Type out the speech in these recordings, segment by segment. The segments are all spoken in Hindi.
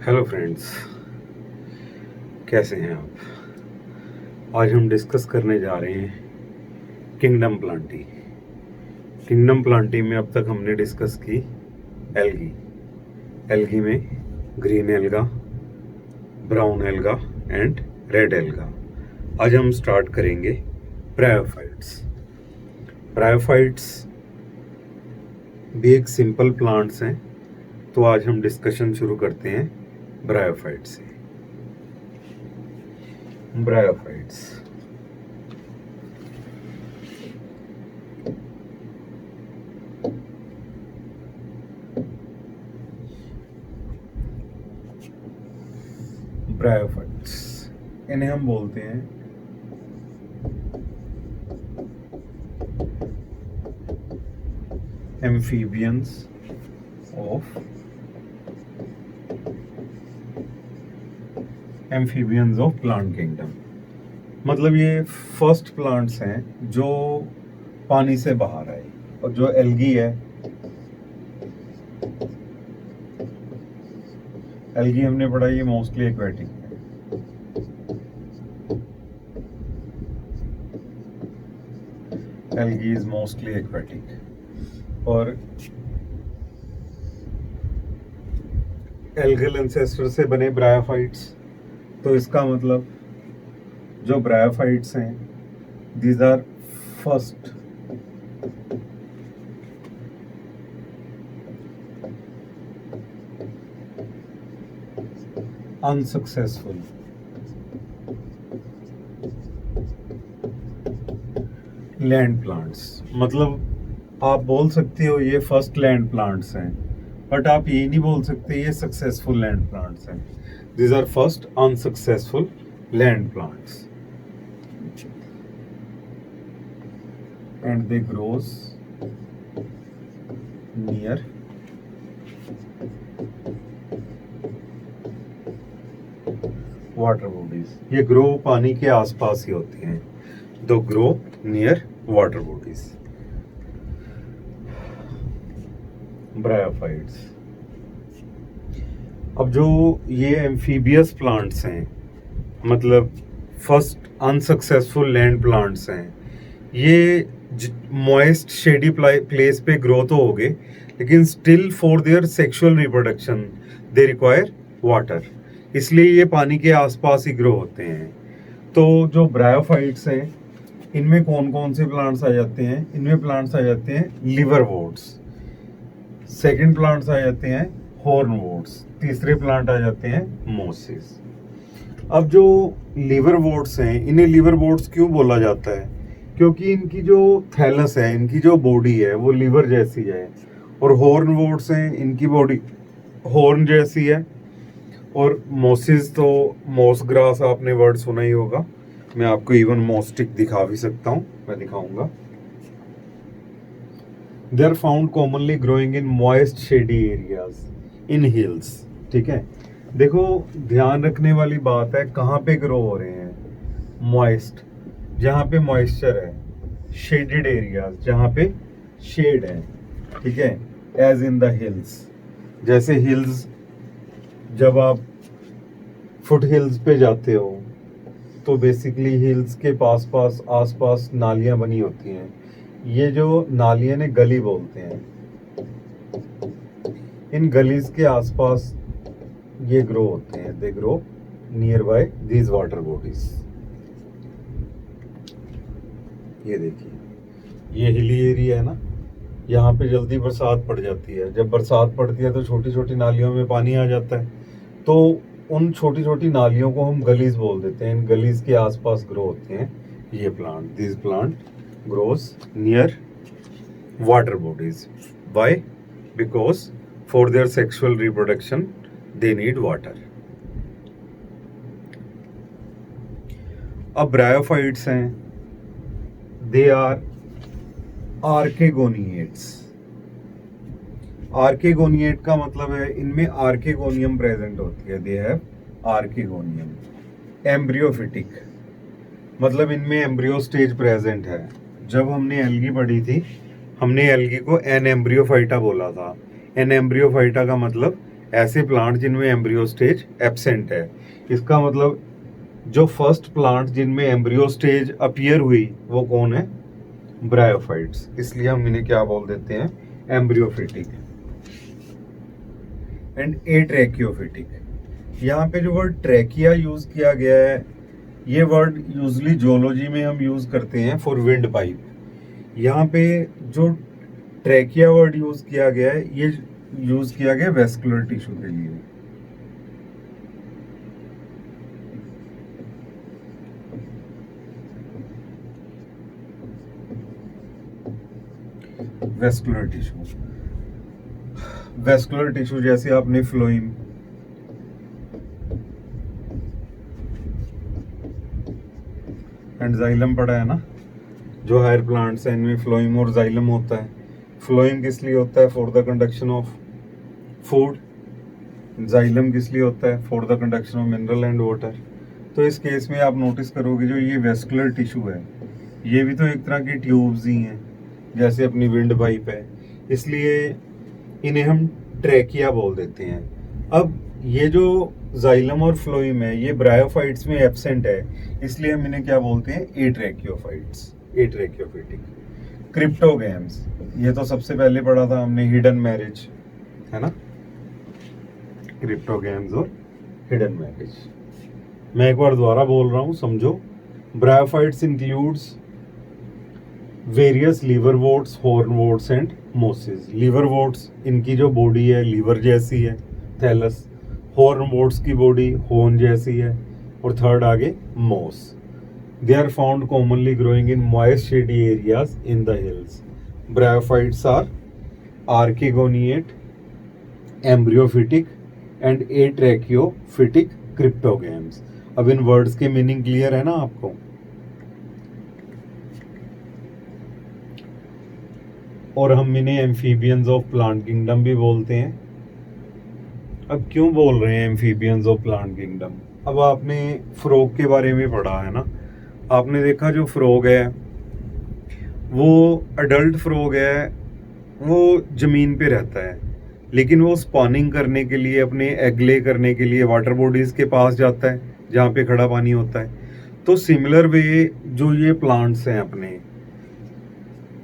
हेलो फ्रेंड्स, कैसे हैं आप। आज हम डिस्कस करने जा रहे हैं किंगडम प्लांटी। किंगडम प्लांटी में अब तक हमने डिस्कस की एल्गी। एल्गी में green alga, brown alga and red alga. आज हम स्टार्ट करेंगे ब्रायोफाइट्स। ब्रायोफाइट्स भी एक सिंपल प्लांट्स हैं, तो आज हम डिस्कशन शुरू करते हैं ब्रायोफाइट से। ब्रायोफाइट्स ब्रायोफाइट्स इन्हें हम बोलते हैं एम्फीबियंस ऑफ प्लांट किंगडम। मतलब ये फर्स्ट प्लांट्स हैं जो पानी से बाहर आए, और जो एल्गी है, एल्गी हमने पढ़ा ये मोस्टली एक्वेटिक है। एल्गी इज मोस्टली एक्वेटिक और एल्गल एंसेस्टर से बने ब्रायोफाइट्स। तो इसका मतलब जो ब्रायोफाइट्स हैं, these are first unsuccessful land plants. मतलब आप बोल सकते हो ये फर्स्ट लैंड प्लांट्स हैं, बट आप ये नहीं बोल सकते ये सक्सेसफुल लैंड प्लांट्स हैं। These are first unsuccessful land plants and they grows near water bodies. ये ग्रो पानी के आसपास ही होती हैं, दो grow near water bodies. Bryophytes. अब जो ये एम्फीबियस प्लांट्स हैं, मतलब फर्स्ट अनसक्सेसफुल लैंड प्लांट्स हैं, ये मॉइस्ट शेडी प्लेस पे ग्रो तो हो गए, लेकिन still for their sexual reproduction they require water, इसलिए ये पानी के आसपास ही ग्रो होते हैं। तो जो ब्रायोफाइट्स हैं, इनमें कौन कौन से प्लांट्स आ जाते हैं? इनमें प्लांट्स आ जाते हैं लिवरवोर्ट्स, सेकंड प्लांट्स आ जाते हैं हॉर्नवोर्ट्स, तीसरे प्लांट आ जाते हैं मोसिस। अब जो लिवरवोर्ट्स हैं, इन्हें लिवरवोर्ट्स क्यों बोला जाता है? क्योंकि इनकी जो थैलस है, इनकी जो बॉडी है वो लिवर जैसी है, और हॉर्नवोर्ट्स हैं, इनकी बॉडी हॉर्न जैसी है। और मोसिस तो मॉस ग्रास आपने वर्ड सुना ही होगा। मैं आपको इवन मॉस्टिक दिखा भी सकता हूँ, मैं दिखाऊंगा। They are found commonly growing in moist shady areas in hills. ठीक है, देखो ध्यान रखने वाली बात है, कहाँ पे ग्रो हो रहे हैं? मॉइस्ट, जहाँ पे मॉइस्चर है, शेडेड एरियाज जहाँ पे शेड है। ठीक है, एज इन द हिल्स। जैसे हिल्स, जब आप फुट हिल्स पे जाते हो तो बेसिकली हिल्स के आस पास नालियां बनी होती हैं। ये जो नालियां ने गली बोलते हैं, इन गलीज के आसपास ये ग्रो होते हैं। They grow near by these water bodies. ये देखिए, ये हिली एरिया है ना, यहाँ पे जल्दी बरसात पड़ जाती है। जब बरसात पड़ती है तो छोटी छोटी नालियों में पानी आ जाता है, तो उन छोटी छोटी नालियों को हम गलीज बोल देते हैं। इन गलीज के आसपास ग्रो होते हैं ये plant. This plant grows near water bodies. Why? Because for their sexual reproduction they need water. अब ब्रायोफाइट्स हैं, दे आर आर्केगोनिएट्स। आर्केगोनिएट का मतलब है इनमें आर्केगोनियम प्रेजेंट होती है। They have archegonium. एम्ब्रियोफिटिक, मतलब इनमें एम्ब्रियो स्टेज प्रेजेंट है। जब हमने एल्गी पढ़ी थी, हमने एल्गी को एन एम्ब्रियोफाइटा बोला था। एन एम्ब्रियोफाइटा का मतलब ऐसे प्लांट जिनमें एम्ब्रियो स्टेज एब्सेंट है। इसका मतलब जो फर्स्ट प्लांट जिनमें एम्ब्रियो स्टेज अपीयर हुई वो कौन है? ब्रायोफाइट्स। इसलिए हम इन्हें क्या बोल देते हैं? एम्ब्रियोफिटिक एंड एट्रैकियोफिटिक। यहाँ पे जो वर्ड ट्रैकिया यूज किया गया है, ये वर्ड यूजली जोलॉजी में हम यूज करते हैं फॉर विंड पाइप। यहाँ पे जो ट्रैकिया वर्ड यूज किया गया है, ये यूज किया गया वेस्कुलर टिश्यू के लिए। वेस्कुलर टिश्यू, वेस्कुलर टिश्यू जैसे आपने फ्लोइम, एंड जाइलम पढ़ा है ना। जो हायर प्लांट्स हैं इनमें फ्लोइम और जाइलम होता है। फ्लोइम किस लिए होता है? For the conduction of food. Xylem किस लिए होता है? For the conduction of mineral and water. तो इस केस में आप नोटिस करोगे जो ये वेस्कुलर टिश्यू है, ये भी तो एक तरह की ट्यूब्स ही हैं, जैसे अपनी विंड पाइप है। इसलिए इन्हें हम ट्रैकिया बोल देते हैं। अब ये जो जाइलम और फ्लोइम है ये ब्रायोफाइट्स में एब्सेंट है, इसलिए हम इन्हें क्या बोलते हैं? एट्रैकियोफाइट्स, एट्रैकियोफिटिक। क्रिप्टोगैम्स, ये तो सबसे पहले पढ़ा था हमने, हिडन मैरिज, है ना। क्रिप्टोगैम्स और हिडन मैरिज। मैं एक बार दोबारा बोल रहा हूँ, समझो। Bryophytes includes various liverworts, hornworts and mosses. Liverworts, इनकी जो बॉडी है लीवर जैसी है, थैलस। हॉर्नवोर्ट्स की बॉडी हॉर्न जैसी है, और थर्ड आगे moss. They are found commonly growing in moist shady areas in the hills. Bryophytes are archegoniate, embryophytic and atracheophytic cryptogams. अब इन वर्ड्स के मीनिंग क्लियर है ना आपको? और हम इन्हें एम्फीबियंस ऑफ प्लांट किंगडम भी बोलते हैं। अब क्यों बोल रहे हैं एम्फीबियंस ऑफ प्लांट किंगडम? अब आपने फ्रॉग के बारे में पढ़ा है ना। आपने देखा जो फ्रॉग है वो अडल्ट फ्रॉग है, वो जमीन पे रहता है, लेकिन वो स्पॉनिंग करने के लिए, अपने एग ले करने के लिए वाटर बॉडीज के पास जाता है जहाँ पे खड़ा पानी होता है। तो सिमिलर वे जो ये प्लांट्स हैं अपने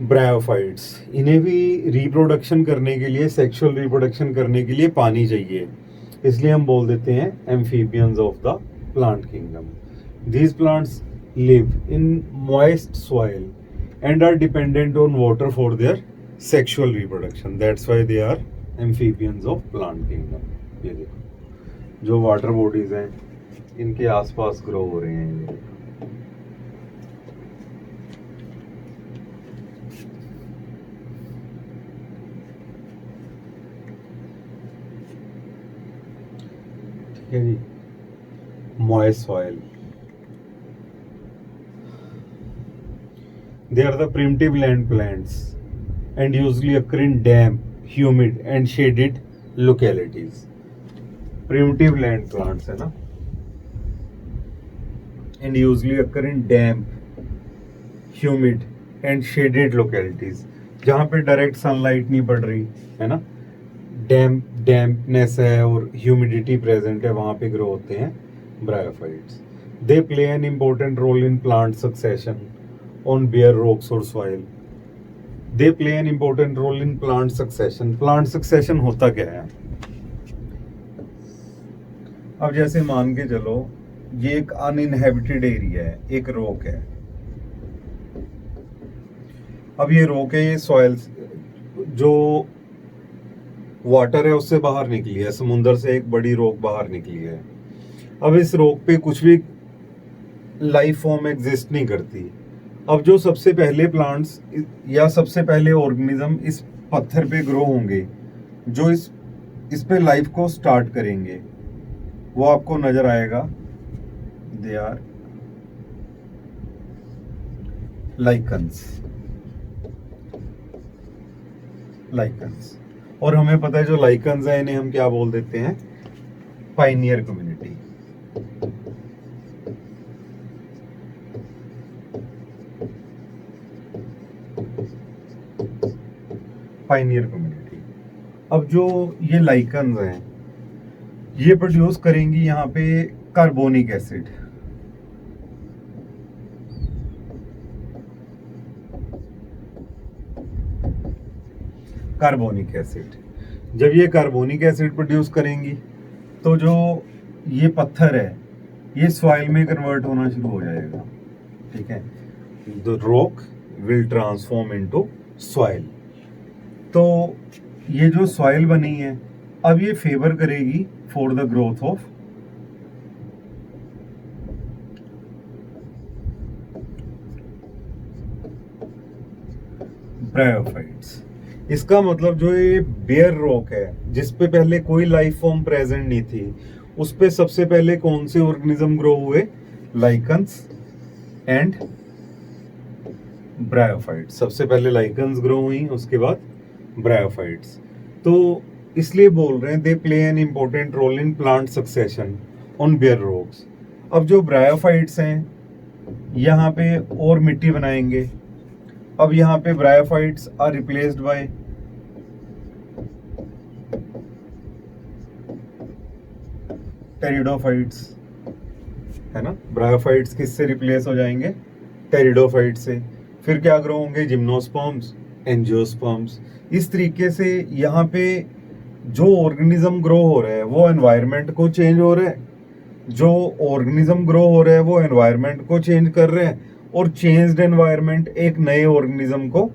ब्रायोफाइट्स, इन्हें भी रिप्रोडक्शन करने के लिए, सेक्सुअल रिप्रोडक्शन करने के लिए पानी चाहिए। इसलिए हम बोल देते हैं amphibians of the plant kingdom. These plants live in moist soil and are dependent on water for their sexual reproduction. That's why they are amphibians of plant kingdom. ये देखो जो वाटर बॉडीज हैं इनके आसपास ग्रो हो रहे हैं ये। ठीक है जी। Moist soil. They are the primitive land plants and usually occur in damp, humid and shaded localities. Primitive land plants है ना, and usually occur in damp, humid and shaded localities. जहाँ पे डायरेक्ट सनलाइट नहीं पड़ रही है ना, डैम्पनेस है और ह्यूमिडिटी प्रेजेंट है, वहाँ पे ग्रो होते हैं bryophytes. They play an important role in plant succession on bare rocks और soil. They play an important role in plant succession. Plant succession होता क्या है? अब जैसे मान के चलो ये एक अनइनहेबिटेड एरिया है, एक रॉक है। अब ये रॉक है, ये सॉइल्स जो वाटर है उससे बाहर निकली है, समुंदर से एक बड़ी रॉक बाहर निकली है। अब इस रॉक पे कुछ भी लाइफ फॉर्म एग्जिस्ट नहीं करती। अब जो सबसे पहले प्लांट्स या सबसे पहले ऑर्गेनिज्म इस पत्थर पे ग्रो होंगे, जो इस पे लाइफ को स्टार्ट करेंगे, वो आपको नजर आएगा। They are lichens. लाइकन्स, और हमें पता है जो लाइकन्स है इन्हें हम क्या बोल देते हैं? Pioneer community. Pioneer community. अब जो ये लाइकन्स हैं ये प्रोड्यूस करेंगी यहाँ पे कार्बोनिक एसिड। कार्बोनिक एसिड जब ये कार्बोनिक एसिड प्रोड्यूस करेंगी तो जो ये पत्थर है ये सॉइल में कन्वर्ट होना शुरू हो जाएगा, ठीक है। The rock will transform into soil. तो ये जो सॉइल बनी है अब ये फेवर करेगी for the growth of bryophytes. इसका मतलब जो ये बेयर रॉक है जिस पे पहले कोई लाइफ फॉर्म प्रेजेंट नहीं थी, उस पे सबसे पहले कौन से ऑर्गेनिज्म ग्रो हुए? Lichens and bryophytes. सबसे पहले लाइकन्स ग्रो हुई, उसके बाद ब्रायोफाइट्स। तो इसलिए बोल रहे हैं they play an important role in plant succession on bare rocks. अब जो ब्रायोफाइट्स हैं यहाँ पे और मिट्टी बनाएंगे। अब यहाँ पे bryophytes are replaced by pteridophytes, है ना। ब्रायोफाइट्स किससे रिप्लेस हो जाएंगे? टेरिडोफाइट से। फिर क्या ग्रो होंगे? Gymnosperms, angiosperms. इस तरीके से यहाँ पे जो ऑर्गेनिज्म ग्रो हो रहा है वो एनवायरनमेंट को चेंज हो रहा है, जो ऑर्गेनिज्म ग्रो हो रहा है वो एनवायरनमेंट को चेंज कर रहे हैं, और चेंज्ड एनवायरनमेंट एक नए ऑर्गेनिज्म को,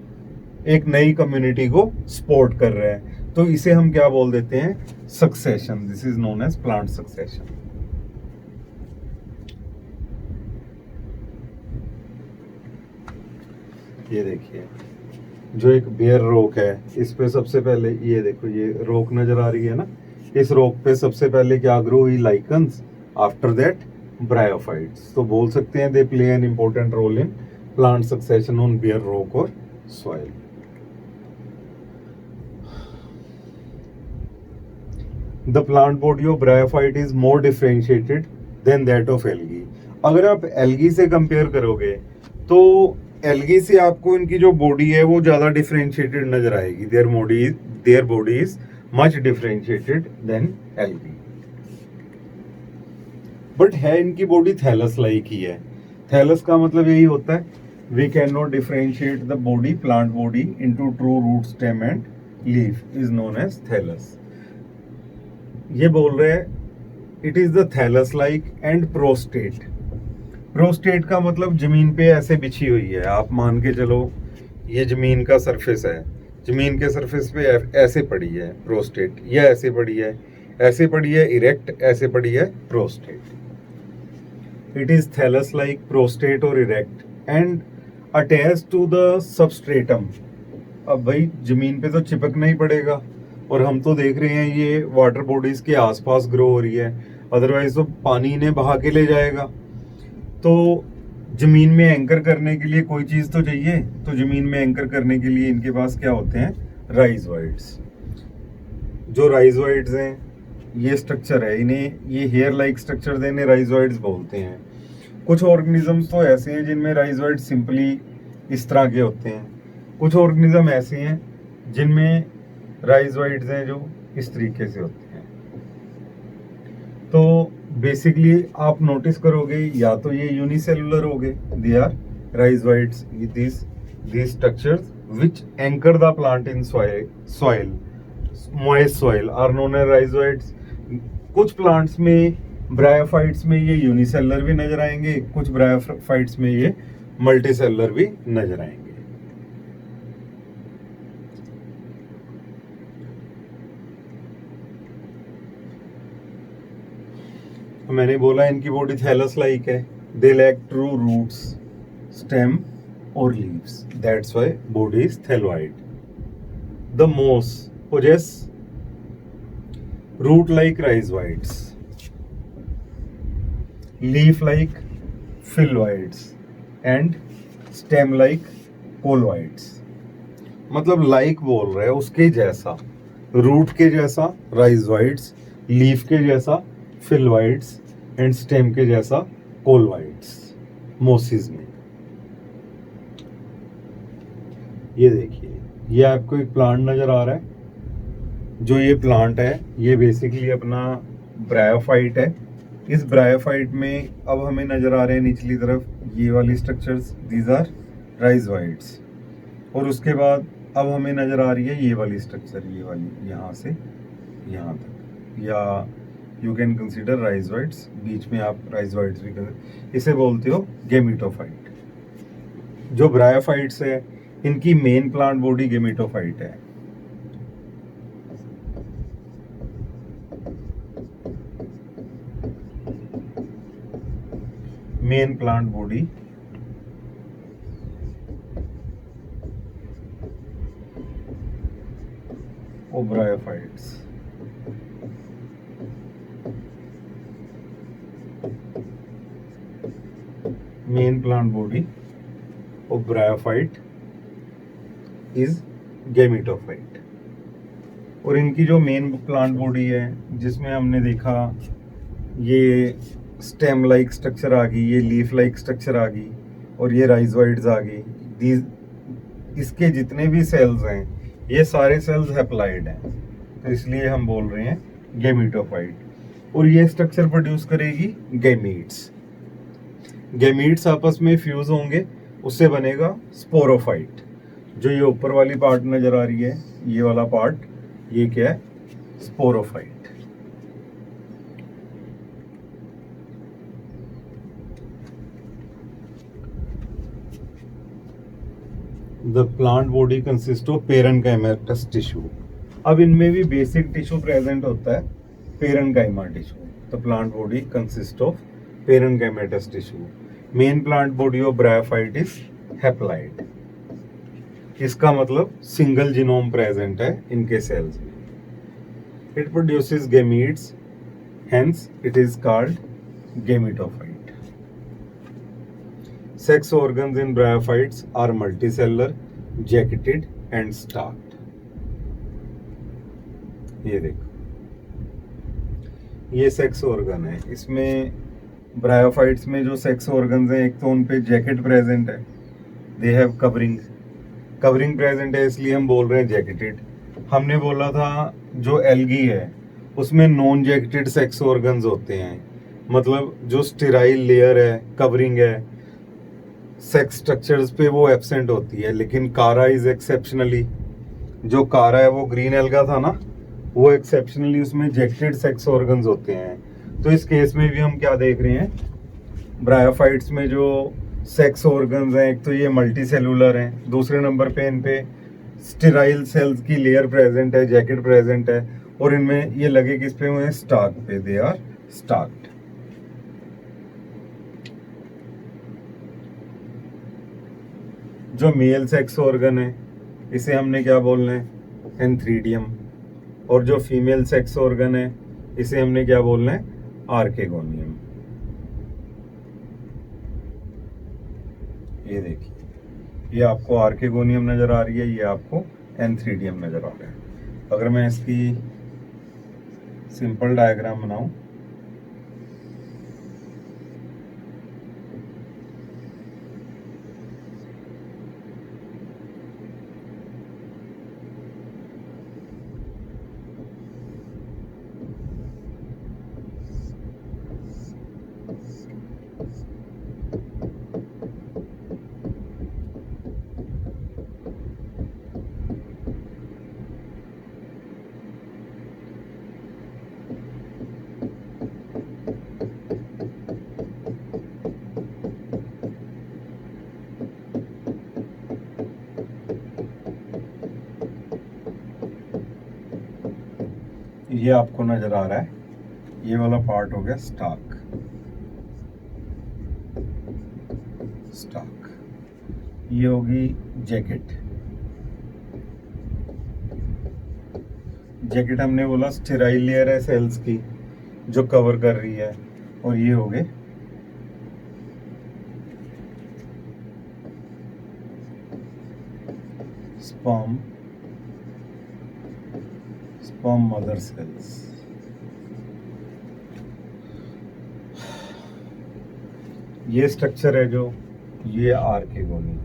एक नई कम्युनिटी को सपोर्ट कर रहा है। तो इसे हम क्या बोल देते हैं? Succession. This is known as plant succession. ये देखिए जो एक बेयर रॉक है इस पे सबसे पहले ये देखो ये रॉक नजर आ रही है ना, इस रॉक पे सबसे पहले क्या ग्रो हुई? Lichens, after that bryophytes. तो बोल सकते हैं they play an important role in plant succession on bare rock और soil. The plant body of bryophyte is more differentiated than that of algae. अगर आप एल्गी से कंपेयर करोगे तो एल्गी से आपको इनकी जो बॉडी है वो ज्यादा डिफरेंशिएटेड नजर आएगी। Their body is much differentiated than algae. But है इनकी बॉडी थैलस लाइक ही है। थैलस का मतलब यही होता है we cannot differentiate the body, plant body, into true root, stem and leaf is known as thallus. ये बोल रहे हैं it is the thallus like and prostrate. Prostrate का मतलब जमीन पे ऐसे बिछी हुई है, आप मान के चलो ये जमीन का सरफेस है, जमीन के सरफेस पे ऐसे पड़ी है प्रोस्टेट, ये ऐसे पड़ी है, ऐसे पड़ी है इरेक्ट, ऐसे पड़ी है prostrate. It is thallus like, prostrate और erect and attach to the substratum. अब भाई जमीन पे तो चिपकना ही पड़ेगा, और हम तो देख रहे हैं ये वाटर बॉडीज के आसपास ग्रो हो रही है, अदरवाइज तो पानी इन्हें बहा के ले जाएगा। तो जमीन में एंकर करने के लिए कोई चीज तो चाहिए, तो जमीन में एंकर करने के लिए इनके पास क्या होते हैं? राइजोइड्स। जो राइजोइड्स हैं ये स्ट्रक्चर है, इन्हें ये हेयर लाइक स्ट्रक्चर देने राइजोइड्स बोलते हैं। कुछ ऑर्गेनिजम्स तो ऐसे हैं जिनमें राइजोइड सिंपली इस तरह के होते हैं, कुछ ऑर्गेनिज्म ऐसे हैं जिनमें राइजोइड्स हैं जो इस तरीके से होते हैं। तो बेसिकली आप नोटिस करोगे या तो ये यूनिसेलुलर हो गए, they are rhizoids, these structures which anchor the plant in soil, moist soil are known as rhizoids. कुछ प्लांट्स में, ब्रायोफाइट्स में ये यूनिसेलुलर भी नजर आएंगे, कुछ ब्रायोफाइट्स में ये मल्टीसेलुलर भी नजर आएंगे। मैंने बोला इनकी बॉडी थैलस लाइक है, they lack true roots, stem और leaves, that's why body is thalloid. The moss possess root like rhizoids, leaf like phylloids and stem like colloids। मतलब लाइक बोल रहा है उसके जैसा, रूट के जैसा राइजोइड्स, लीफ के जैसा फिलवाइड्स एंड स्टेम के जैसा कोलवाइड्स मोसिस में। ये देखिए ये आपको एक प्लांट नजर आ रहा है। जो ये प्लांट है ये बेसिकली अपना ब्रायोफाइट है। इस ब्रायोफाइट में अब हमें नजर आ रहे हैं निचली तरफ ये वाली स्ट्रक्चर्स, दीज आर राइजोइड्स। और उसके बाद अब हमें नजर आ रही है ये वाली स्ट्रक्चर, ये वाली यहाँ से यहाँ तक, या यू कैन कंसिडर राइजोइड्स, बीच में आप राइजोइड्स भी कर, इसे बोलते हो गेमिटोफाइट। जो ब्रायोफाइट्स है इनकी मेन प्लांट बॉडी गेमिटोफाइट है। Main plant body of bryophytes। Main plant body of bryophyte is gametophyte. और इनकी जो मेन प्लांट बॉडी है जिसमें हमने देखा ये स्टेम लाइक स्ट्रक्चर आ गई, ये लीफ लाइक स्ट्रक्चर आ गई और ये राइजोइड्स आ गई। दीज इसके जितने भी सेल्स हैं ये सारे सेल्स हैप्लॉइड हैं, तो इसलिए हम बोल रहे हैं गेमिटोफाइट। और ये स्ट्रक्चर प्रोड्यूस करेगी गैमीट्स। गैमीट्स आपस में फ्यूज होंगे, उससे बनेगा स्पोरोफाइट। जो ये ऊपर वाली पार्ट नजर आ रही है, ये वाला पार्ट, ये क्या है? Sporophyte. The plant body consist of parenchymatous tissue. अब इनमें भी बेसिक टिश्यू प्रेजेंट होता है, parenchyma tissue. The plant body consist of parenchymatous tissue. Main plant body of bryophyte is haploid. इसका मतलब सिंगल जीनोम प्रेजेंट है इनके सेल्स में। It produces gametes, hence it is called gametophyte. Sex organs in bryophytes are multicellular, jacketed and stalked। ये देखो, ये सेक्स ऑर्गन है। इसमें ब्रायोफाइट्स में जो सेक्स ऑर्गन्स हैं, एक तो उन पे जैकेट प्रेजेंट है, they have covering. Covering present है इसलिए हम बोल रहे हैं जैकेटेड। हमने बोला था जो एल्गी है उसमें नॉन जैकेटेड सेक्स ऑर्गन्स होते हैं, मतलब जो स्टेराइल लेयर है, कवरिंग है, सेक्स स्ट्रक्चर्स पे वो एब्सेंट होती है। लेकिन कारा इज एक्सेप्शनली, जो कारा है वो ग्रीन एल्गा था ना, वो एक्सेप्शनली उसमें जैकेटेड सेक्स ऑर्गन्स होते हैं। तो इस केस में भी हम क्या देख रहे हैं, ब्रायोफाइट्स में जो सेक्स ऑर्गन्स हैं, एक तो ये मल्टी सेलुलर हैं, दूसरे नंबर पे इन पे स्टेराइल सेल्स की लेयर प्रेजेंट है, जैकेट प्रेजेंट है, और इनमें ये लगे किस पे हुए हैं? स्टाक पे, दे आर स्टाक्ड। जो मेल सेक्स ऑर्गन है इसे हमने क्या बोलना है? एंथ्रीडियम। और जो फीमेल सेक्स ऑर्गन है इसे हमने क्या बोलना है? आर्केगोनियम। ये देखिए, ये आपको आर्केगोनियम नजर आ रही है, ये आपको एंथ्रीडियम नजर आ रहा है। अगर मैं इसकी सिंपल डायग्राम बनाऊं, ये आपको नजर आ रहा है, ये वाला पार्ट हो गया स्टाक। स्टाक ये होगी जैकेट। जैकेट हमने बोला स्टेराइल लेयर है सेल्स की जो कवर कर रही है, और ये हो गए स्पर्म मदर सेल्स। ये स्ट्रक्चर है जो, ये आर्केगोनी।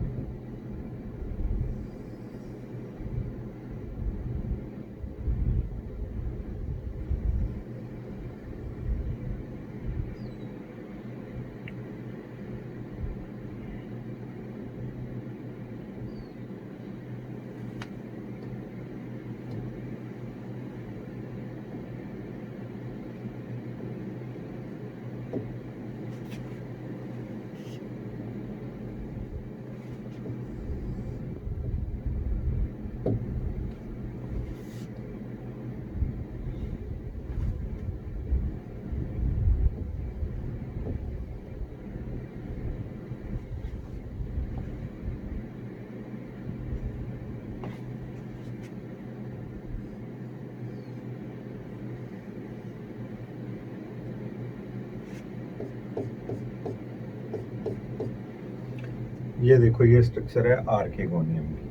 ये देखो, ये स्ट्रक्चर है आर्केगोनियम की।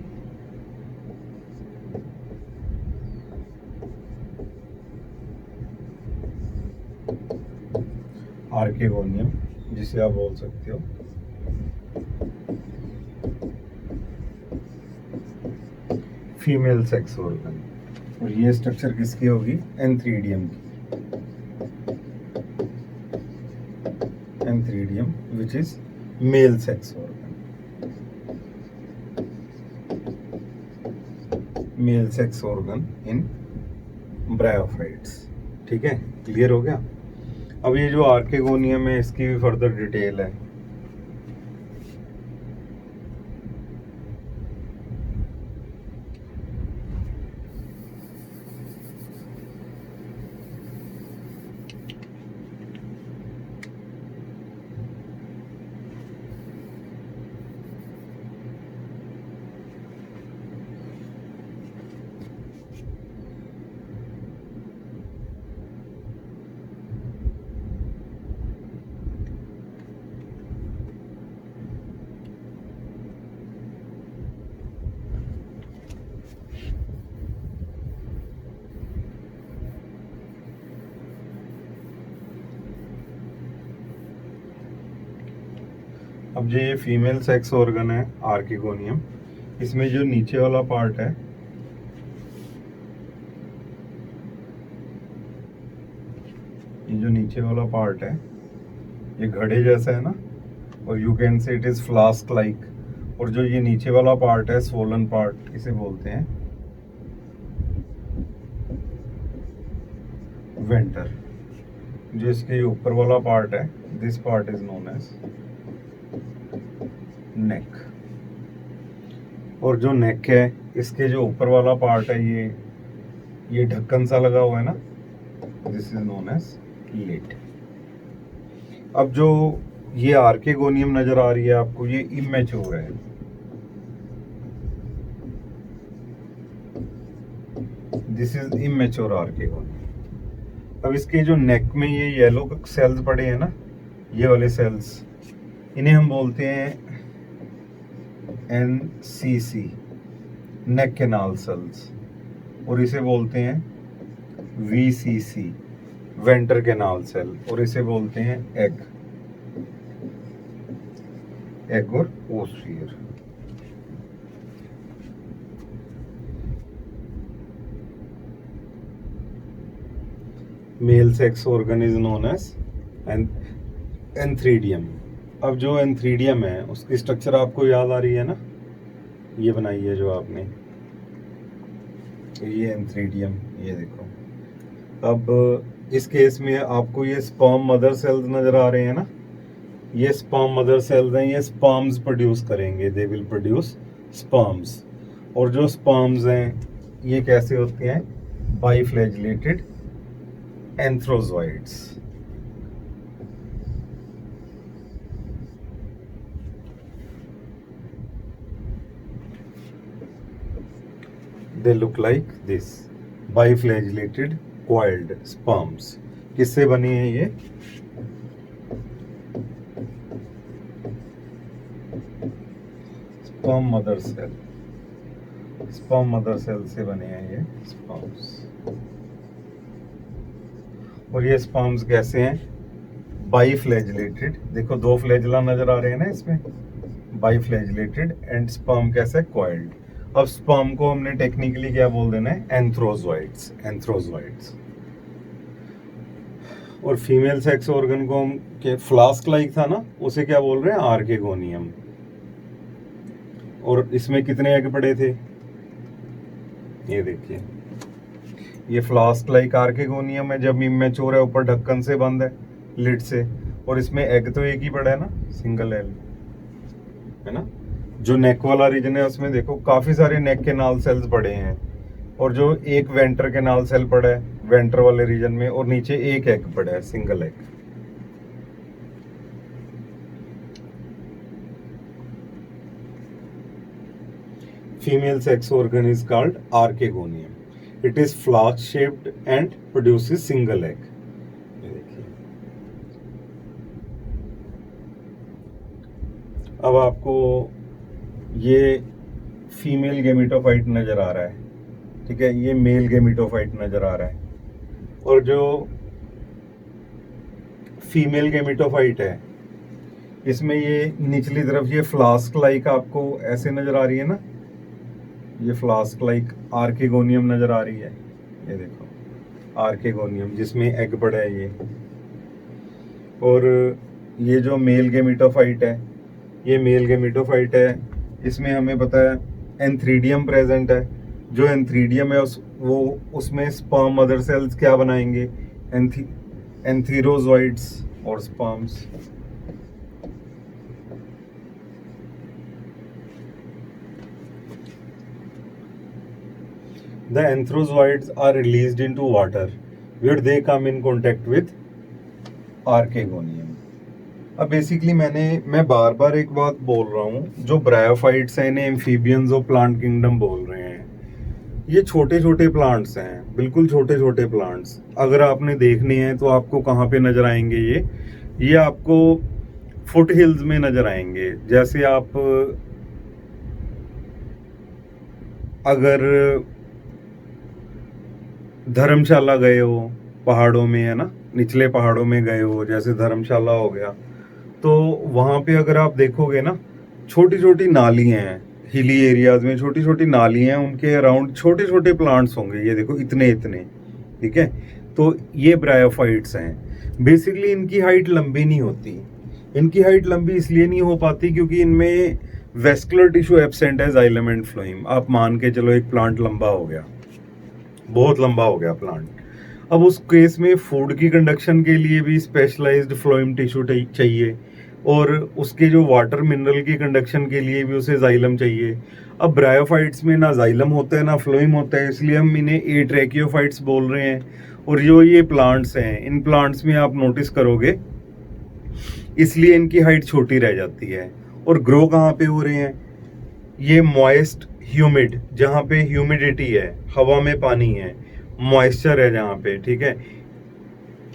आर्केगोनियम जिसे आप बोल सकते हो फीमेल सेक्स ऑर्गन। और ये स्ट्रक्चर किसकी होगी? एंथ्रीडियम की। Antheridium which is male sex organ. Mail sex organ in bryophytes. ठीक है, क्लियर हो गया। अब ये जो आर्केगोनियम है इसकी भी फर्दर डिटेल है। अब ये फीमेल सेक्स ऑर्गन है आर्केगोनियम। इसमें जो नीचे वाला पार्ट है, ये जो नीचे वाला पार्ट है ये घड़े जैसा है ना, और you can say it is flask like. और जो ये नीचे वाला पार्ट है स्वोलन पार्ट, इसे बोलते हैं वेंटर। जो इसके ऊपर वाला पार्ट है, this part is known as neck. और जो नेक है, इसके जो ऊपर वाला पार्ट है, ये ढक्कन सा लगा हुआ है ना, this is known as lid. अब जो ये आर्केगोनियम नजर आ रही है आपको, ये इमेच्योर है। This is immature archegonium. अब इसके जो नेक में ये येलो सेल्स पड़े हैं ना, ये वाले सेल्स, इन्हें हम बोलते हैं NCC, नेक कैनाल सेल्स। और इसे बोलते हैं VCC, वेंटर कैनाल सेल। और इसे बोलते हैं एग और oosphere. Male sex organ is known as antheridium. अब जो एंथ्रीडियम है उसकी स्ट्रक्चर आपको याद आ रही है ना, ये बनाई है जो आपने, ये एंथ्रीडियम, ये देखो। अब इस केस में आपको ये स्पर्म मदर सेल्स नजर आ रहे हैं ना, ये स्पर्म मदर सेल्स हैं, ये स्पर्म्स प्रोड्यूस करेंगे, दे विल प्रोड्यूस स्पर्म्स। और जो स्पर्म्स हैं ये कैसे होते हैं? बाइफ्लैजिलेटेड antherozoids. They look like this, biflagellated coiled sperms। किससे बनी है ये? Sperm mother cell. Sperm mother cell से बने हैं ये स्पर्म्स। और ये स्पर्म्स कैसे हैं? बाइफ्लैजिलेटेड। देखो, दो फ्लैजिला नजर आ रहे हैं ना इसमें, बाइफ्लैजिलेटेड। एंड स्पर्म कैसे? कॉइल्ड। अब स्पर्म को हमने टेक्निकली क्या बोल देना है? एंथ्रोजॉइड्स। एंथ्रोजॉइड्स। और फीमेल सेक्स ऑर्गन को हम के फ्लास्क लाइक था ना, उसे क्या बोल रहे हैं? आर्केगोनियम। और इसमें कितने एग पड़े थे? ये देखिए, ये फ्लास्क लाइक आर्केगोनियम है, जब इमेच्योर है, ऊपर ढक्कन से बंद है, लिड से। और इसमें एग तो एक ही पड़ा है ना, सिंगल एग है ना। जो नेक वाला रीजन है उसमें देखो काफी सारे नेक कैनाल सेल्स पड़े हैं, और जो एक वेंटर कैनाल सेल पड़ा है वेंटर वाले रीजन में, और नीचे एक एग पड़ा है, single egg. Female sex organ is called archegonium. It is flask shaped and produces single egg. अब आपको ये फीमेल गेमिटोफाइट नज़र आ रहा है, ठीक है, ये मेल गेमिटोफाइट नज़र आ रहा है। और जो फीमेल गेमिटोफाइट है इसमें ये निचली तरफ ये फ्लास्क लाइक आपको ऐसे नज़र आ रही है ना, ये फ्लास्क लाइक आर्किगोनियम नज़र आ रही है, ये देखो आर्किगोनियम जिसमें एग पड़ा है ये। और ये जो मेल गेमिटोफाइट है, ये मेल गेमिटोफाइट है, इसमें हमें पता है एंथ्रीडियम प्रेजेंट है। जो एंथ्रीडियम है उसमें स्पर्म मदर सेल्स क्या बनाएंगे, एंथीरोजोइड्स और sperms. The anthrozoids are released into water where they come in contact with archegonium. अब बेसिकली मैं बार बार एक बात बोल रहा हूँ, जो ब्रायोफाइट्स हैं इन्हें एम्फीबियंस ऑफ प्लांट किंगडम बोल रहे हैं। ये छोटे छोटे प्लांट्स हैं, बिल्कुल छोटे छोटे प्लांट्स। अगर आपने देखने हैं तो आपको कहाँ पे नज़र आएंगे, ये आपको फुट हिल्स में नज़र आएंगे। जैसे आप अगर धर्मशाला गए हो पहाड़ों में, है ना, निचले पहाड़ों में गए हो, जैसे धर्मशाला हो गया, तो वहाँ पे अगर आप देखोगे ना, छोटी छोटी नालियाँ हैं, हिली एरियाज में छोटी छोटी नालियाँ हैं, उनके अराउंड छोटे छोटे प्लांट्स होंगे, ये देखो इतने इतने, ठीक है। तो ये ब्रायोफाइट्स हैं। बेसिकली इनकी हाइट लंबी नहीं होती। इनकी हाइट लंबी इसलिए नहीं हो पाती क्योंकि इनमें वेस्कुलर टिश्यू एब्सेंट है, जाइलम एंड फ्लोएम। आप मान के चलो एक प्लांट लंबा हो गया, बहुत लंबा हो गया प्लांट, अब उस केस में फूड की कंडक्शन के लिए भी स्पेशलाइज्ड फ्लोएम टिश्यू चाहिए, और उसके जो वाटर मिनरल की कंडक्शन के लिए भी उसे जाइलम चाहिए। अब ब्रायोफाइट्स में ना जाइलम होता है ना फ्लोएम होता है, इसलिए हम इन्हें एट्रैकियोफाइट्स बोल रहे हैं। और जो ये प्लांट्स हैं, इन प्लांट्स में आप नोटिस करोगे इसलिए इनकी हाइट छोटी रह जाती है। और ग्रो कहाँ पे हो रहे हैं, ये मॉइस्ट ह्यूमिड, जहाँ पे ह्यूमिडिटी है, हवा में पानी है, मॉइस्चर है जहाँ पे, ठीक है,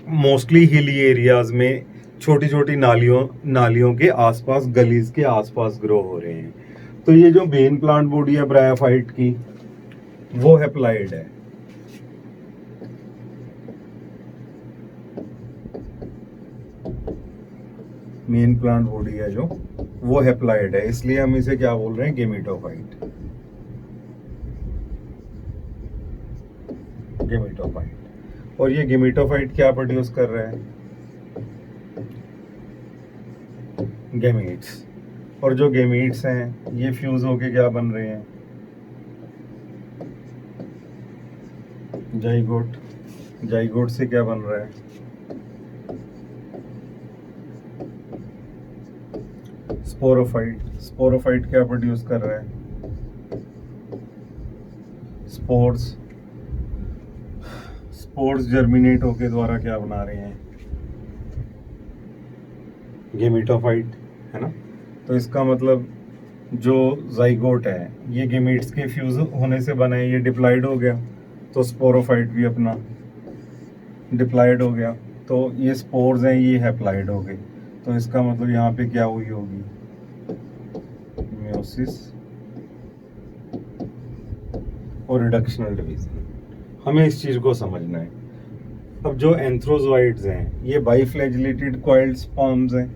मोस्टली हिली एरियाज में छोटी छोटी नालियों के आसपास, गलीज के आसपास ग्रो हो रहे हैं। तो ये जो मेन प्लांट बॉडी है ब्रायोफाइट की, वो हैप्लॉइड है। मेन प्लांट बॉडी है जो, वो हैप्लॉइड है, इसलिए हम इसे क्या बोल रहे हैं, गेमिटोफाइट। गेमिटोफाइट। और ये गेमिटोफाइट क्या प्रोड्यूस कर रहा है, गैमीट्स। और जो गैमीट्स हैं ये फ्यूज होके क्या बन रहे हैं, जाइगोट। जाइगोट से क्या बन रहा है, स्पोरोफाइट। स्पोरोफाइट क्या प्रोड्यूस कर रहा है, स्पोर्स। स्पोर्स जर्मिनेट होके द्वारा क्या बना रहे हैं, गेमिटोफाइट, है ना। तो इसका मतलब जो जाइगोट है ये गेमीट्स के फ्यूज होने से बना है, ये डिप्लॉयड हो गया, तो स्पोरोफाइट भी अपना डिप्लॉयड हो गया। तो ये स्पोर्स हैं, ये हैप्लॉयड हो गए। तो इसका मतलब यहाँ पे क्या हुई होगी, मियोसिस और रिडक्शनल डिवीजन। हमें इस चीज़ को समझना है। अब जो एंथ्रोजोइड्स हैं ये बाइफ्लैजिलेटेड कॉइल्ड स्पर्म्स हैं,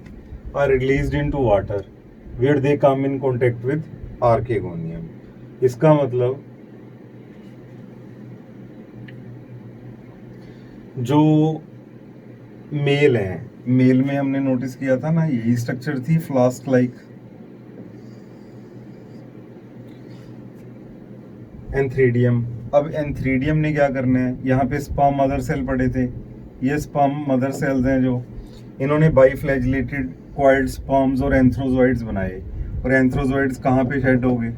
are released into water where they come in contact with archegonium. इसका मतलब जो मेल है, मेल में हमने नोटिस किया था ना, यही स्ट्रक्चर थी, फ्लास्क लाइक। एंथ्रीडियम। अब एंथ्रीडियम ने क्या करना है, यहाँ पे स्पर्म मदर सेल पड़े थे, ये स्पर्म मदर सेल्स हैं जो इन्होंने बाइफ्लैजिलेटेड कॉइल्ड स्पर्म्स और एंथ्रोजोइड्स बनाए। और एंथ्रोजोइड्स कहाँ पे शेड हो गए,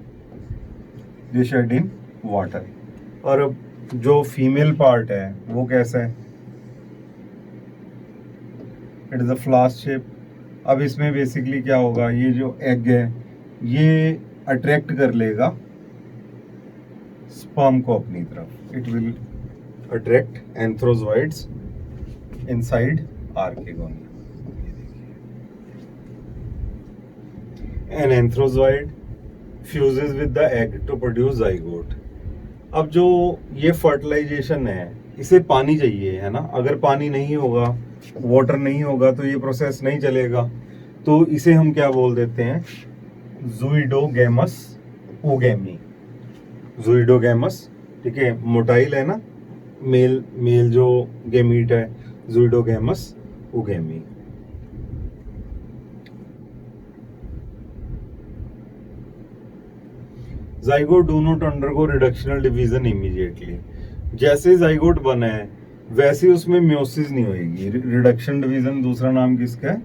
ये शेड इन वाटर। और अब जो फीमेल पार्ट है वो कैसा है, it is a flask shape. अब इसमें बेसिकली क्या होगा, ये जो एग है ये अट्रैक्ट कर लेगा स्पर्म को अपनी तरफ, it will attract antherozoids inside archegonium. An anthrozoid fuses with the egg to produce zygote. अब जो ये फर्टिलाइजेशन है, इसे पानी चाहिए, है ना। अगर पानी नहीं होगा, वाटर नहीं होगा, तो ये प्रोसेस नहीं चलेगा। तो इसे हम क्या बोल देते हैं, ज़ूइडोगैमस ओगेमी। ज़ूइडोगैमस, ठीक है, मोटाइल है ना, मेल मेल जो गेमीट है, zooidogamous oogamy. Zygote do not undergo reductional division immediately. जैसे जाइगोट बना है वैसे उसमें म्योसिस नहीं होगी। रिडक्शन डिवीजन दूसरा नाम किसका है,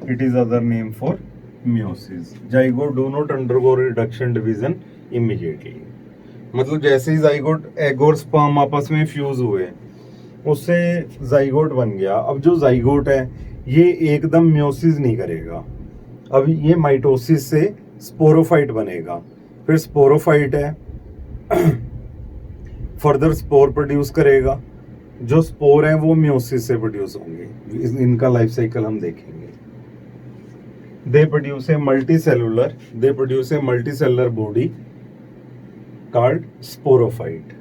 it is other name for meiosis. Zygote do not undergo reduction division immediately, मतलब जैसे ही जाइगोट एग और स्पर्म आपस में फ्यूज हुए, उससे जाइगोट बन गया। अब जो जाइगोट है ये एकदम म्योसिस नहीं करेगा, अब ये माइटोसिस से स्पोरोफाइट बनेगा। फिर स्पोरोफाइट है, फर्दर स्पोर प्रोड्यूस करेगा। जो स्पोर है वो म्योसिस से प्रोड्यूस होंगे। इनका लाइफ साइकिल हम देखेंगे। They produce a multicellular body called sporophyte.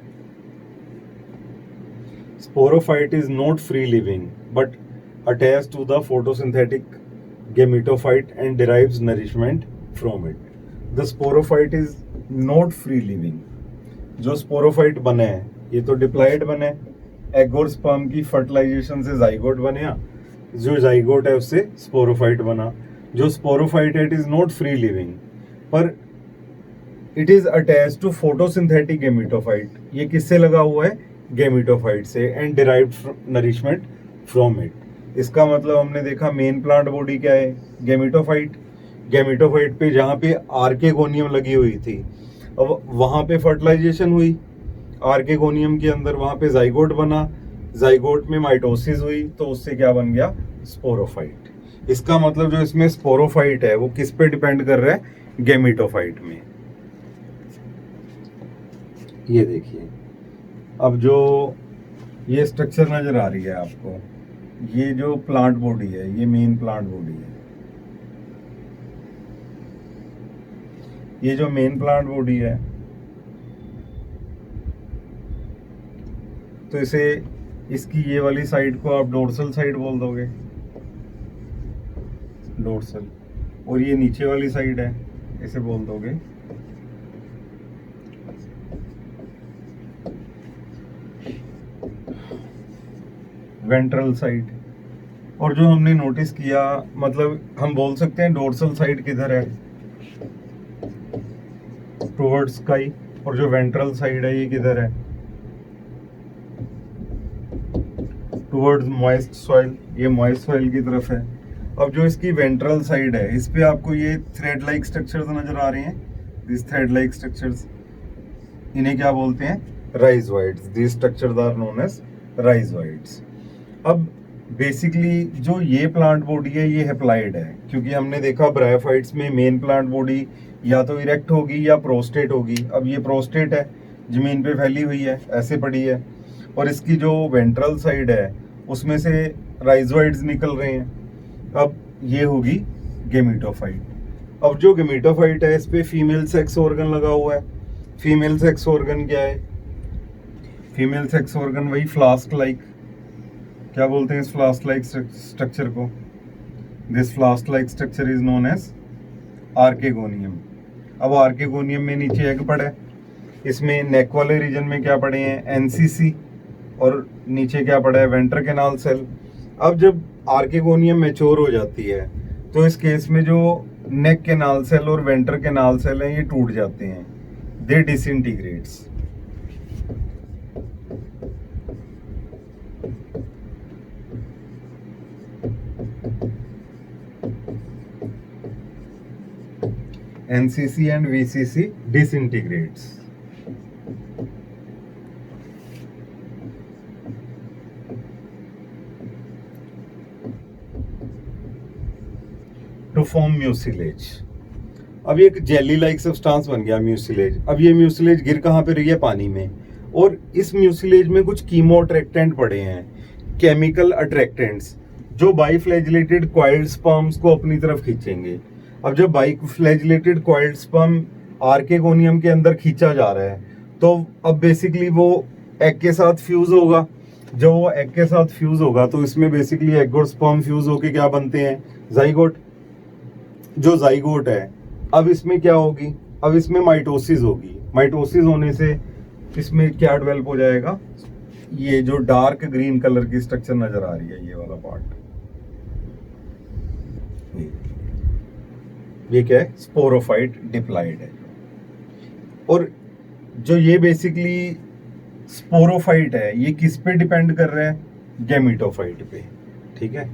Sporophyte is not free living but attached to the photosynthetic gametophyte and derives nourishment from it. The sporophyte is not free living. जो स्पोरोफाइट बने हैं ये तो डिप्लॉयड बने, एग और स्पर्म की फर्टिलाइजेशन से जाइगोट बने, जो जाइगोट है उससे स्पोरोफाइट बना। जो स्पोरोफाइट है it is not free living पर it is attach to photosynthetic gametophyte. ये किससे लगा हुआ है, गेमिटोफाइट से, and derived nourishment from it. इसका मतलब हमने देखा मेन प्लांट बॉडी क्या है, गेमिटोफाइट। गेमिटोफाइट पे जहाँ पे आर्केगोनियम लगी हुई थी, अब वहाँ पे फर्टिलाइजेशन हुई आर्केगोनियम के अंदर, वहाँ पे जाइगोट बना, जाइगोट में माइटोसिस हुई, तो उससे क्या बन गया, स्पोरोफाइट। इसका मतलब जो इसमें स्पोरोफाइट है वो किस पे डिपेंड कर रहा है, गेमिटोफाइट में। ये देखिए, अब जो ये स्ट्रक्चर नजर आ रही है आपको, ये जो प्लांट बॉडी है ये मेन प्लांट बॉडी है। ये जो मेन प्लांट बॉडी है तो इसे, इसकी ये वाली साइड को आप डोर्सल साइड बोल दोगे, डोर्सल, और ये नीचे वाली साइड है इसे बोल दोगे वेंट्रल साइड। और जो हमने नोटिस किया, मतलब हम बोल सकते हैं डोर्सल साइड किधर है, टुवर्ड्स स्काई, और जो वेंट्रल साइड है ये किधर है, टुवर्ड्स मॉइस्ट सॉइल, ये मॉइस्ट सॉइल की तरफ है। अब जो इसकी वेंट्रल साइड है इस पे आपको ये थ्रेड लाइक स्ट्रक्चर्स नजर आ रहे हैं, दिस थ्रेड लाइक स्ट्रक्चर्स, इन्हें क्या बोलते हैं, rhizoids. This structures are known as rhizoids. अब बेसिकली जो ये प्लांट बॉडी है ये हेप्लाइड है, क्योंकि हमने देखा ब्रायोफाइट्स में मेन प्लांट बॉडी या तो इरेक्ट होगी या प्रोस्टेट होगी। अब ये प्रोस्टेट है, जमीन पे फैली हुई है, ऐसे पड़ी है, और इसकी जो वेंट्रल साइड है उसमें से राइजोइड्स निकल रहे हैं। अब ये होगी गेमिटोफाइट। अब जो गेमिटोफाइट है इस पे फीमेल सेक्स ऑर्गन लगा हुआ है। फीमेल सेक्स ऑर्गन क्या है, फीमेल सेक्स ऑर्गन वही फ्लास्क लाइक, क्या बोलते हैं इस फ्लास्क लाइक स्ट्रक्चर को, this flask like structure is known as archegonium. अब आर्केगोनियम में नीचे एग पड़ा है, इसमें नेक वाले रीजन में क्या पड़े हैं, एनसीसी, और नीचे क्या पड़ा है, वेंटर कैनाल सेल। अब जब आर्केगोनियम मैच्योर हो जाती है तो इस केस में जो नेक कैनाल सेल और वेंटर कैनाल सेल हैं ये टूट जाते हैं, दे डिसइंटीग्रेट्स। NCC and VCC disintegrates. To form mucilage. अब ये एक जेली लाइक सब्सटेंस बन गया म्यूसिलेज। अब ये म्यूसिलेज गिर कहाँ पे रही है, पानी में, और इस म्यूसिलेज में कुछ कीमो अट्रैक्टेंट पड़े हैं, केमिकल अट्रैक्टेंट्स, जो बाइफ्लैजिलेटेड क्वाइल्ड स्पर्म्स को अपनी तरफ खींचेंगे। अब जब बाइफ्लैजिलेटेड कॉइल्ड स्पर्म आर्केगोनियम के अंदर खींचा जा रहा है, तो अब बेसिकली वो एग के साथ फ्यूज होगा। जब वो एग के साथ फ्यूज होगा तो इसमें बेसिकली एग और स्पर्म फ्यूज होके क्या बनते हैं, जाइगोट। जो जाइगोट है, अब इसमें क्या होगी, अब इसमें माइटोसिस होगी। माइटोसिस होने से इसमें क्या डेवलप हो जाएगा, ये जो डार्क ग्रीन कलर की स्ट्रक्चर नजर आ रही है, ये वाला पार्ट, ये क्या है, स्पोरोफाइट डिप्लॉइड है। और जो ये बेसिकली स्पोरोफाइट है, ये किस पे डिपेंड कर रहा है, गैमीटोफाइट पे। ठीक है,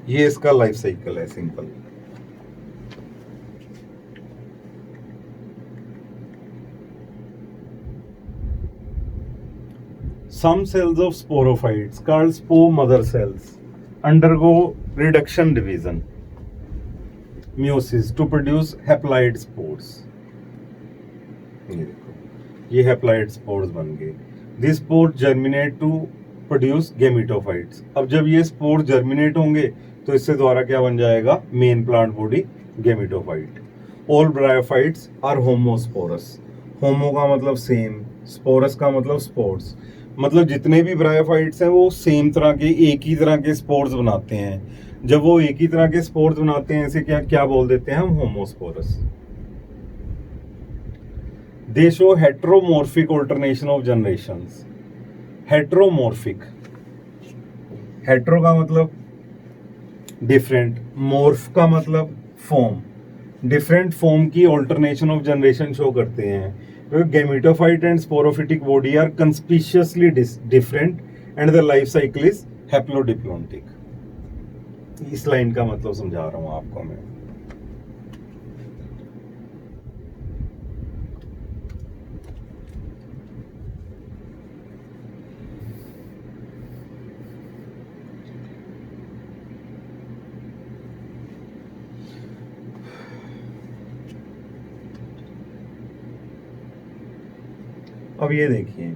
ये इसका लाइफ साइकिल है, simple. Some cells of sporophytes, called spore mother cells, undergo reduction division, meiosis, to produce haploid spores. ये देखो, ये haploid spores बन गए। These spores germinate to produce gametophytes. अब जब ये spores germinate होंगे तो इससे द्वारा क्या बन जाएगा, main plant body gametophyte. All bryophytes are homosporous. होमो का मतलब सेम, स्पोरस का मतलब स्पोर्स। मतलब जितने भी ब्रायोफाइट्स हैं वो सेम तरह के, एक ही तरह के स्पोर्स बनाते हैं। जब वो एक ही तरह के स्पोर्स बनाते हैं, इसे क्या क्या बोल देते हैं हम, homosporous. They show heteromorphic alternation of generations. Heteromorphic, hetero का मतलब डिफरेंट, मॉर्फ का मतलब फॉर्म, डिफरेंट फॉर्म की ऑल्टरनेशन ऑफ जनरेशन शो करते हैं। Gametophyte and sporophytic body are conspicuously different and the life cycle is haplodiplontic. इस लाइन का मतलब समझा रहा हूं आपको मैं। अब ये देखिए,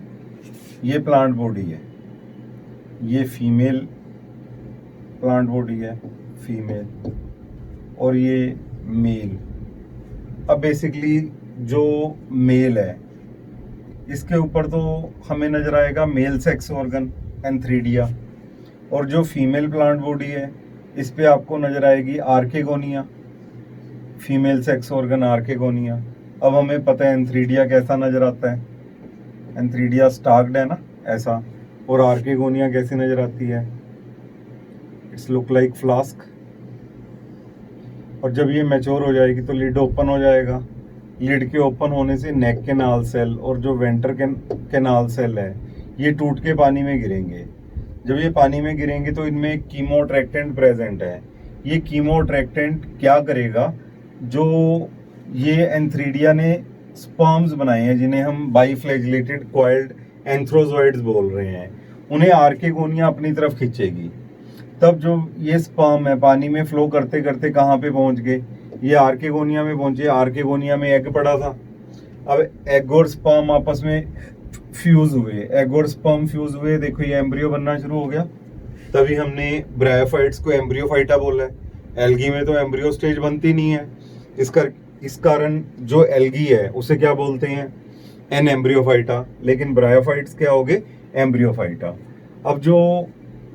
ये प्लांट बॉडी है, ये फीमेल प्लांट बॉडी है, फीमेल, और ये मेल। अब बेसिकली जो मेल है, इसके ऊपर तो हमें नजर आएगा मेल सेक्स ऑर्गन एंथ्रीडिया, और जो फीमेल प्लांट बॉडी है इस पे आपको नजर आएगी archegonia, female sex organ archegonia. अब हमें पता है एंथ्रीडिया कैसा नजर आता है, एंथ्रीडिया स्टार्क्ड है ना, ऐसा। और आर्केगोनिया कैसी नजर आती है, इट्स लुक लाइक फ्लास्क। और जब ये मैच्योर हो जाएगी तो लिड ओपन हो जाएगा। लिड के ओपन होने से नेक कैनाल सेल और जो वेंटर कैनाल सेल है, ये टूट के पानी में गिरेंगे। जब ये पानी में गिरेंगे तो इनमें एक कीमोट्रैक्टेंट प्रेजेंट है। ये कीमोट्रैक्टेंट क्या करेगा, जो ये एंथ्रीडिया ने स्पर्म्स बनाए हैं, जिन्हें हम बाइफ्लैजिलेटेड कॉइल्ड एंथ्रोजोइड्स बोल रहे हैं, उन्हें आर्केगोनिया अपनी तरफ खींचेगी। तब जो ये स्पर्म है पानी में फ्लो करते करते कहाँ पे पहुंच गए, ये आर्केगोनिया में पहुंचे। आर्केगोनिया में एग पड़ा था। अब एग और स्पर्म आपस में फ्यूज हुए, एग और स्पर्म फ्यूज हुए, देखो ये एम्ब्रियो बनना शुरू हो गया। तभी हमने ब्रायोफाइट्स को एम्ब्रियोफाइटा बोला है। एल्गी में तो एम्ब्रियो स्टेज बनती नहीं है, इस कारण जो एल्गी है उसे क्या बोलते हैं, एन एम्ब्रियोफाइटा। लेकिन ब्रायोफाइट्स क्या हो गए, एम्ब्रियोफाइटा। अब जो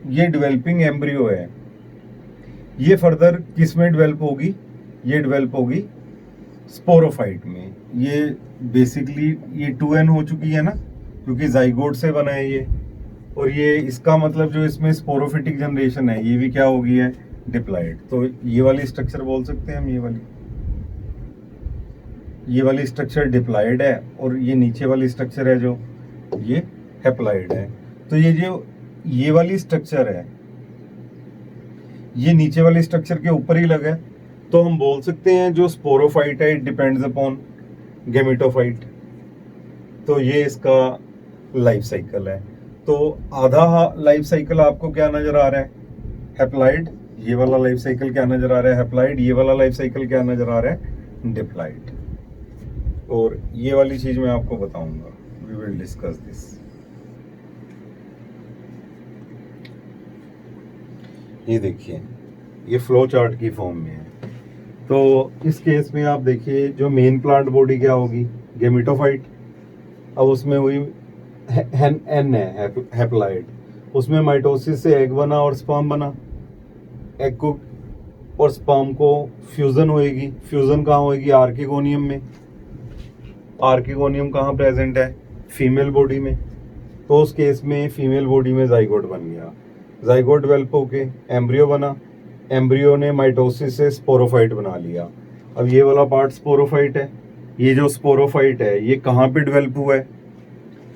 ये डेवलपिंग एम्ब्रियो है, ये फर्दर किस में डेवलप होगी, ये डेवलप होगी स्पोरोफाइट में। ये बेसिकली ये 2n हो चुकी है ना, क्योंकि जाइगोट से बना है ये। और ये इसका मतलब जो इसमें स्पोरोफिटिक जनरेशन है, ये भी क्या होगी है, डिप्लॉइड। तो ये वाली स्ट्रक्चर बोल सकते हैं हम, ये वाली स्ट्रक्चर डिप्लॉइड है, और ये नीचे वाली स्ट्रक्चर है जो ये हैप्लॉइड है। तो ये जो ये वाली स्ट्रक्चर है, ये नीचे वाली स्ट्रक्चर के ऊपर ही लगा है, तो हम बोल सकते हैं जो स्पोरोफाइट है इट डिपेंड्स अपॉन गैमेटोफाइट। तो ये इसका लाइफ साइकिल है। तो आधा लाइफ साइकिल आपको क्या नजर आ रहा है, हैप्लॉइड। ये वाला लाइफ साइकिल क्या नजर आ रहा है, हैप्लॉइड। ये वाला लाइफ साइकिल क्या नजर आ रहा है, डिप्लॉइड। और ये वाली चीज मैं आपको बताऊंगा, वी विल डिस्कस दिस। ये देखिए, ये फ्लो चार्ट की फॉर्म में है। तो इस केस में आप देखिए जो मेन प्लांट बॉडी क्या होगी, गेमिटोफाइट। अब उसमें हुई एन है हैप्लॉइड, उसमें माइटोसिस से एग बना और स्पर्म बना। एग को और स्पर्म को फ्यूजन होएगी। फ्यूजन कहाँ होएगी, आर्किगोनियम में। आर्किगोनियम कहाँ प्रेजेंट है, फीमेल बॉडी में। तो उस केस में फीमेल बॉडी में जाइगोट बन गया। जाइगोट डेवलप होके एम्ब्रियो बना। एम्ब्रियो ने माइटोसिस से स्पोरोफाइट बना लिया। अब ये वाला पार्ट स्पोरोफाइट है। ये जो स्पोरोफाइट है ये कहाँ पे डेवलप हुआ है,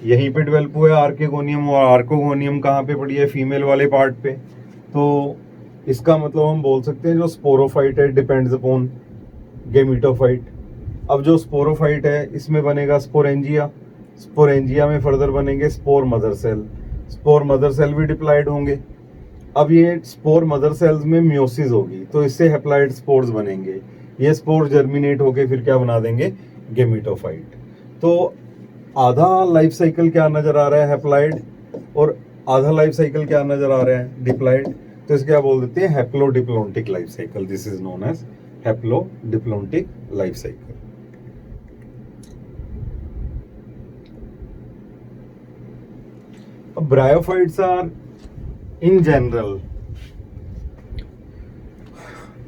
यहीं पे डेवलप हुआ है आर्किगोनियम। और आर्किगोनियम कहाँ पे पड़ी है, फीमेल वाले पार्ट पे। तो इसका मतलब हम बोल सकते हैं जो स्पोरोफाइट है डिपेंड्स अपॉन गेमिटोफाइट। अब जो स्पोरोफाइट है इसमें बनेगा स्पोरेंजिया। स्पोरेंजिया में फर्दर बनेंगे spore mother cell. Spore mother cell भी डिप्लॉयड होंगे। अब ये स्पोर मदर सेल्स में म्योसिस होगी तो इससे हैप्लॉइड स्पोर्स बनेंगे। ये स्पोर जर्मिनेट होके फिर क्या बना देंगे, गेमिटोफाइट। तो आधा लाइफ साइकिल क्या नजर आ रहा है, हैप्लॉइड, और आधा लाइफ साइकिल क्या नजर आ रहा है, डिप्लॉइड। तो इसके क्या बोल देते हैं, haplodiplontic life cycle. This is known as haplodiplontic life cycle. Bryophytes are in general,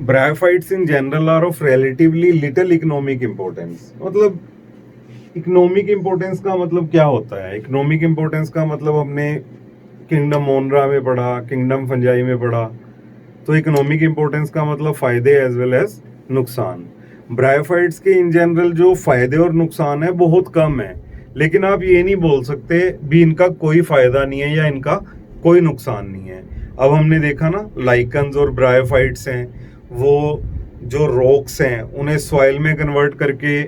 bryophytes in general are of relatively little economic importance। मतलब इकोनॉमिक इंपोर्टेंस का मतलब क्या होता है, इकोनॉमिक इंपोर्टेंस का मतलब हमने किंगडम मोनरा में पढ़ा, किंगडम फंजाई में पढ़ा। तो इकोनॉमिक इंपोर्टेंस का मतलब फायदे एज वेल एज नुकसान। ब्रायोफाइट्स के इन जनरल जो फायदे और नुकसान है बहुत कम है, लेकिन आप ये नहीं बोल सकते भी इनका कोई फायदा नहीं है या इनका कोई नुकसान नहीं है। अब हमने देखा ना, लाइकन्स और ब्रायोफाइट्स हैं वो जो रॉक्स हैं उन्हें सॉइल में कन्वर्ट करके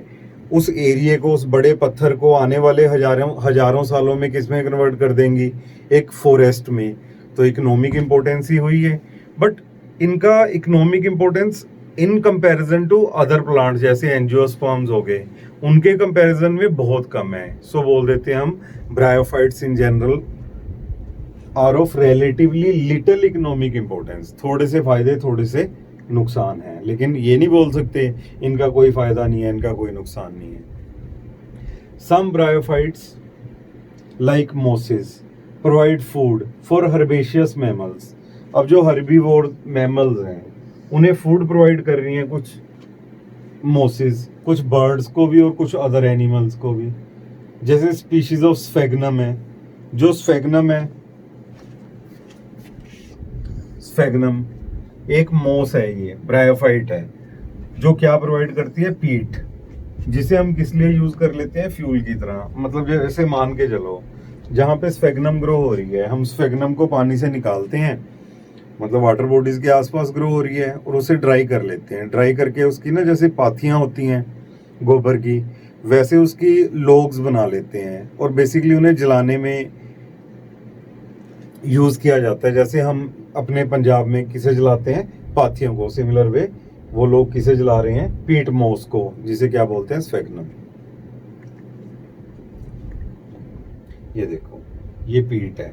उस एरिया को, उस बड़े पत्थर को आने वाले हजारों सालों में किस में कन्वर्ट कर देंगी, एक फॉरेस्ट में। तो इकोनॉमिक इंपॉर्टेंस ही हुई है। बट इनका economic importance in comparison to other plant जैसे एंजियोस्पर्म्स हो गए, उनके कंपैरिजन में बहुत कम है। सो बोल देते हैं हम bryophytes in general R of relatively little economic importance. थोड़े से फायदे थोड़े से नुकसान है, लेकिन ये नहीं बोल सकते इनका कोई फायदा नहीं है, इनका कोई नुकसान नहीं है। Some bryophytes like mosses provide food for herbaceous mammals. अब जो हर्बीवोर मैमल्स हैं उन्हें फूड प्रोवाइड कर रही हैं कुछ मोसिस, कुछ बर्ड्स को भी और कुछ अदर एनिमल्स को भी। जैसे स्पीशीज ऑफ स्फेगनम है, जो स्फेगनम है, स्फेगनम एक मोस है, ये ब्रायोफाइट है जो क्या प्रोवाइड करती है, पीट, जिसे हम किस लिए यूज कर लेते हैं, फ्यूल की तरह। मतलब जैसे मान के चलो जहाँ पे स्फेगनम ग्रो हो रही है, हम स्फेगनम को पानी से निकालते हैं, मतलब वाटर बॉडीज के आसपास ग्रो हो रही है, और उसे ड्राई कर लेते हैं। ड्राई करके उसकी ना जैसे पाथियां होती हैं गोबर की, वैसे उसकी लोग्स बना लेते हैं और बेसिकली उन्हें जलाने में यूज किया जाता है। जैसे हम अपने पंजाब में किसे जलाते हैं, पाथियों को, सिमिलर वे वो लोग किसे जला रहे हैं, पीट मोस को, जिसे क्या बोलते हैं, स्फेगनम। ये देखो ये पीट है।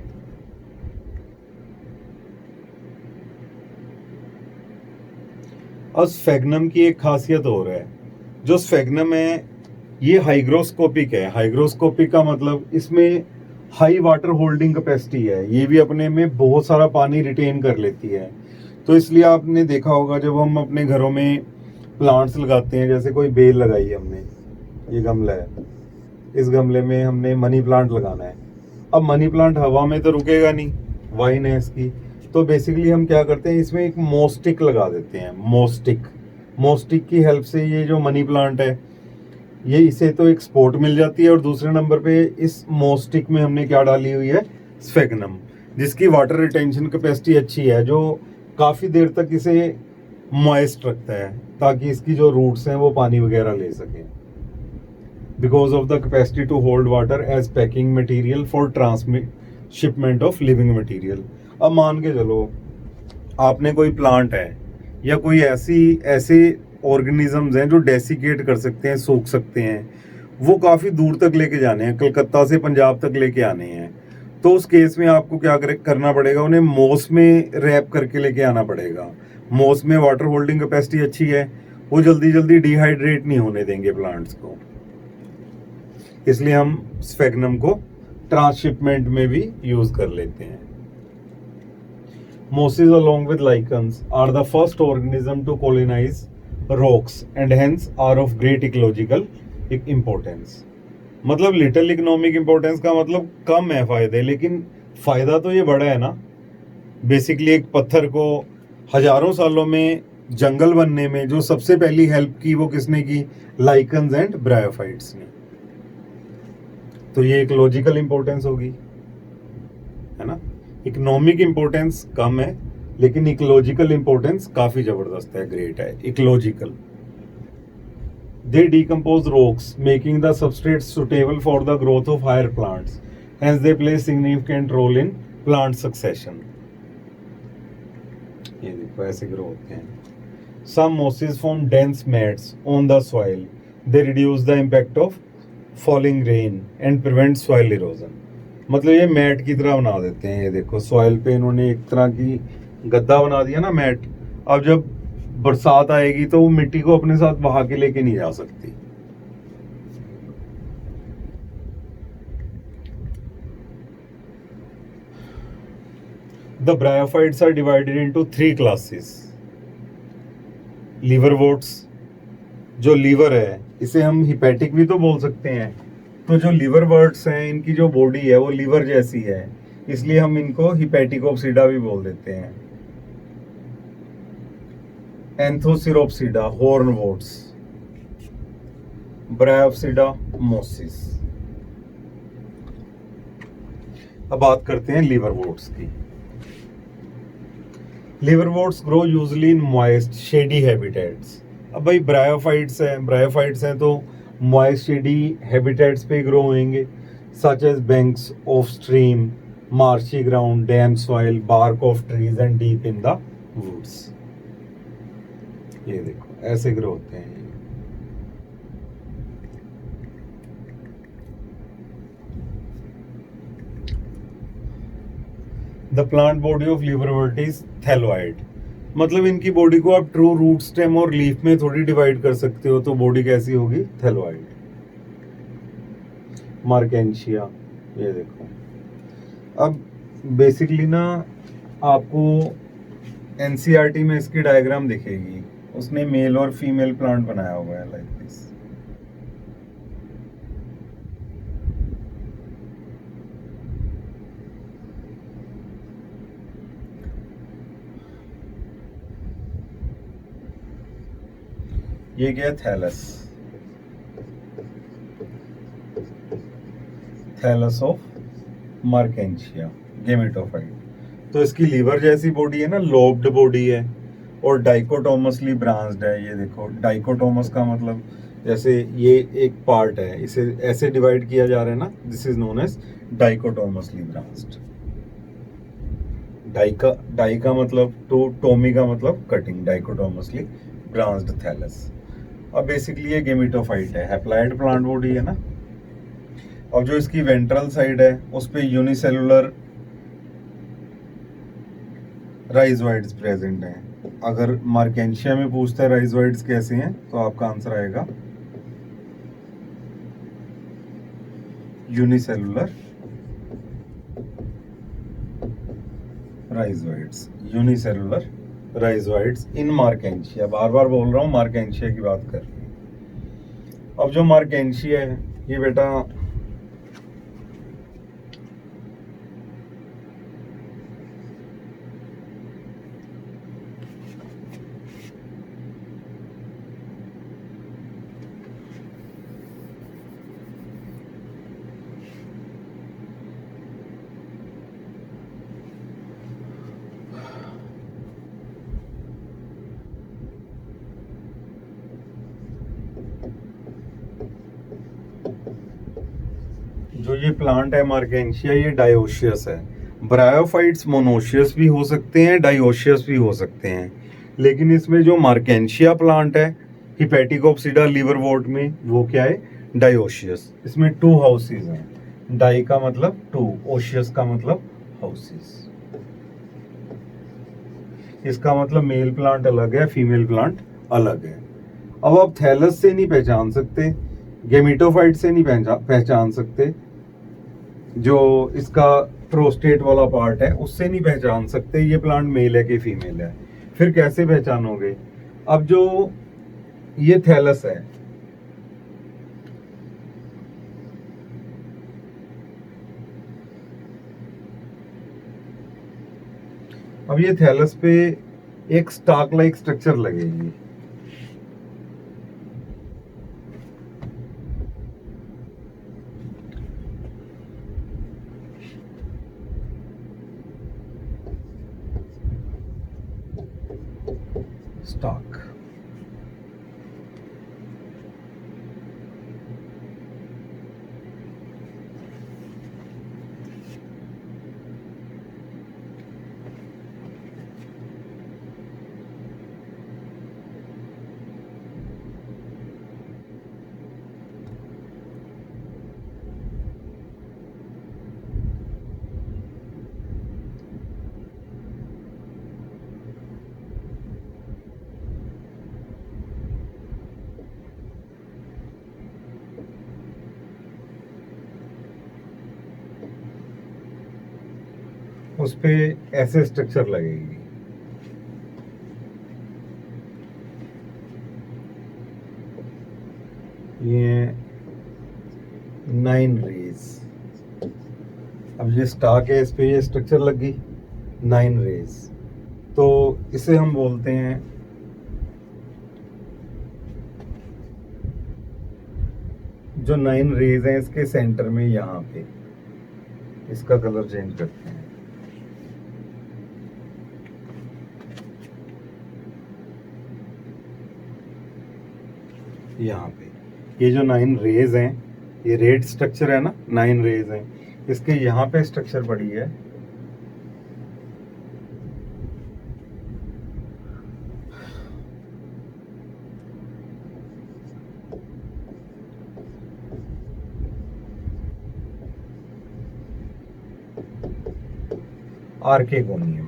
और स्फेगनम की एक खासियत और है, जो स्फेगनम है ये हाइग्रोस्कोपिक है। हाइग्रोस्कोपिक का मतलब इसमें हाई वाटर होल्डिंग कैपेसिटी है, ये भी अपने में बहुत सारा पानी रिटेन कर लेती है। तो इसलिए आपने देखा होगा जब हम अपने घरों में प्लांट्स लगाते हैं, जैसे कोई बेल लगाई है हमने, ये गमला है, इस गमले में हमने मनी प्लांट लगाना है। अब मनी प्लांट हवा में तो रुकेगा नहीं, वाइन है इसकी, तो बेसिकली हम क्या करते हैं, इसमें एक मोस्टिक लगा देते हैं। मोस्टिक की हेल्प से ये जो मनी प्लांट है ये, इसे तो एक सपोर्ट मिल जाती है, और दूसरे नंबर पे इस मोस्टिक में हमने क्या डाली हुई है, स्फेगनम, जिसकी वाटर रिटेंशन कैपेसिटी अच्छी है, जो काफ़ी देर तक इसे मॉइस्ट रखता है ताकि इसकी जो रूट्स हैं वो पानी वगैरह ले सकें, because of the capacity to hold water as packing material for shipment of living material. अब मान के चलो आपने कोई प्लांट है या कोई ऐसे ऑर्गेनिजम्स हैं जो डेसिकेट कर सकते हैं, सूख सकते हैं, वो काफ़ी दूर तक लेके जाने हैं, कलकत्ता से पंजाब तक लेके आने हैं। तो उस केस में आपको क्या करना पड़ेगा, उन्हें मोस में रैप करके लेके आना पड़ेगा। मोस में वाटर होल्डिंग कैपेसिटी अच्छी है, वो जल्दी जल्दी डिहाइड्रेट नहीं होने देंगे प्लांट्स को, इसलिए हम स्फेग्नम को ट्रांसशिपमेंट में भी यूज कर लेते हैं। Mosses along with lichens are the first organism to colonize rocks and hence are of great ecological importance। मतलब लिटिल इकोनॉमिक इंपॉर्टेंस का मतलब कम है फायदे, लेकिन फायदा तो ये बड़ा है ना। बेसिकली एक पत्थर को हजारों सालों में जंगल बनने में जो सबसे पहली हेल्प की वो किसने की? लाइकन्स एंड ब्रायोफाइट्स ने। तो ये इकोलॉजिकल इंपॉर्टेंस होगी, है ना। इकोनॉमिक इंपॉर्टेंस कम है, लेकिन इकोलॉजिकल इंपॉर्टेंस काफी जबरदस्त है, ग्रेट है ecological. They decompose rocks, making the substrate suitable for the growth of higher plants. Hence, they play significant role in plant succession. ये देखो ऐसे ग्रो होते हैं। Some mosses form dense mats on the soil. They reduce the impact of falling rain and prevent soil erosion. मतलब ये मैट की तरह बना देते हैं। ये देखो सॉइल पे इन्होंने एक तरह की गद्दा बना दिया ना, मैट। अब जब बरसात आएगी तो वो मिट्टी को अपने साथ बहा के लेके नहीं जा सकती। The bryophytes are divided into 3 classes. Liverworts, जो लीवर है इसे हम हिपैटिक भी तो बोल सकते हैं। तो जो लीवरवर्ट्स हैं इनकी जो बॉडी है वो लीवर जैसी है, इसलिए हम इनको हिपैटिकोप्सिडा भी बोल देते हैं। Anthoceropsida hornworts, bryopsida mosses. अब बात करते हैं लीवरवोर्ट्स की। Liverworts grow usually in moist shady habitats. अब भाई ब्रायोफाइट्स हैं तो मॉइस्ट शेडी हैबिटेट्स पे ग्रो होंगे, such as banks of stream, marshy ground, damp soil, bark of trees and deep in the woods. ये देखो ऐसे ग्रो होते हैं। The plant body of liverwort is thalloid. मतलब इनकी बॉडी को आप ट्रू रूट, स्टेम और लीफ में थोड़ी डिवाइड कर सकते हो, तो बॉडी कैसी होगी? थैलोइड। मार्केंशिया, ये देखो। अब बेसिकली ना आपको एनसीईआरटी में इसकी डायग्राम दिखेगी, उसने मेल और फीमेल प्लांट बनाया हुआ है लाइक दिस। ये क्या? Thallus of Marchantia gametophyte. तो इसकी लीवर जैसी बॉडी है ना, लोब्ड बॉडी है और डाइकोटोमसली ब्रांच्ड है। ये देखो डाइकोटोमस का मतलब जैसे ये एक पार्ट है, इसे ऐसे डिवाइड किया जा रहा है ना, this is known as dichotomously branched. Di का मतलब टू, टोमी का मतलब कटिंग, डाइकोटोमसली ब्रांच्ड थैलस। अब बेसिकली ये गेमेटोफाइट है, हैप्लॉइड प्लांट बॉडी है ना। और जो इसकी वेंट्रल साइड है उस पे यूनिसेलुलर राइजोइड्स प्रेजेंट हैं। अगर मार्केंशिया में पूछता है राइजोइड्स कैसे हैं, तो आपका आंसर आएगा यूनिसेलुलर राइजोइड्स। यूनिसेलुलर राइजोइड्स इन मार्केंशिया। बार बार बोल रहा हूँ, मार्केंशिया की बात कर रहे हैं। अब जो मार्केंशिया है ये बेटा जो ये प्लांट है मार्केंशिया, ये डायोशियस है। ब्रायोफाइट्स मोनोशियस भी हो सकते हैं, डायोशियस भी हो सकते हैं, लेकिन इसमें जो मार्केंशिया प्लांट है हिपैटिकोप्सिडा लीवरवोर्ट में, वो क्या है? डायोशियस। इसमें 2 हाउसेस हैं। डाई का मतलब 2, ओशियस का मतलब हाउसेस। इसका मतलब मेल प्लांट अलग है, फीमेल प्लांट अलग है। अब आप थैलस से नहीं पहचान सकते, गेमिटोफाइट से नहीं पहचान सकते, जो इसका प्रोस्टेट वाला पार्ट है उससे नहीं पहचान सकते ये प्लांट मेल है कि फीमेल है। फिर कैसे पहचानोगे? अब जो ये थैलस है, अब ये थैलस पे एक स्टाक लाइक स्ट्रक्चर लगेगी। स्टाक, उस पे ऐसे स्ट्रक्चर लगेगी। ये 9 रेज, अब ये स्टाक है, इस पे ये स्ट्रक्चर लगी 9 रेज, तो इसे हम बोलते हैं जो 9 रेज हैं इसके सेंटर में, यहाँ पे इसका कलर चेंज करते हैं। यहाँ पे ये जो 9 रेज हैं, ये रेड स्ट्रक्चर है ना, 9 रेज हैं, इसके यहाँ पे स्ट्रक्चर पड़ी है। आर्केगोनियम,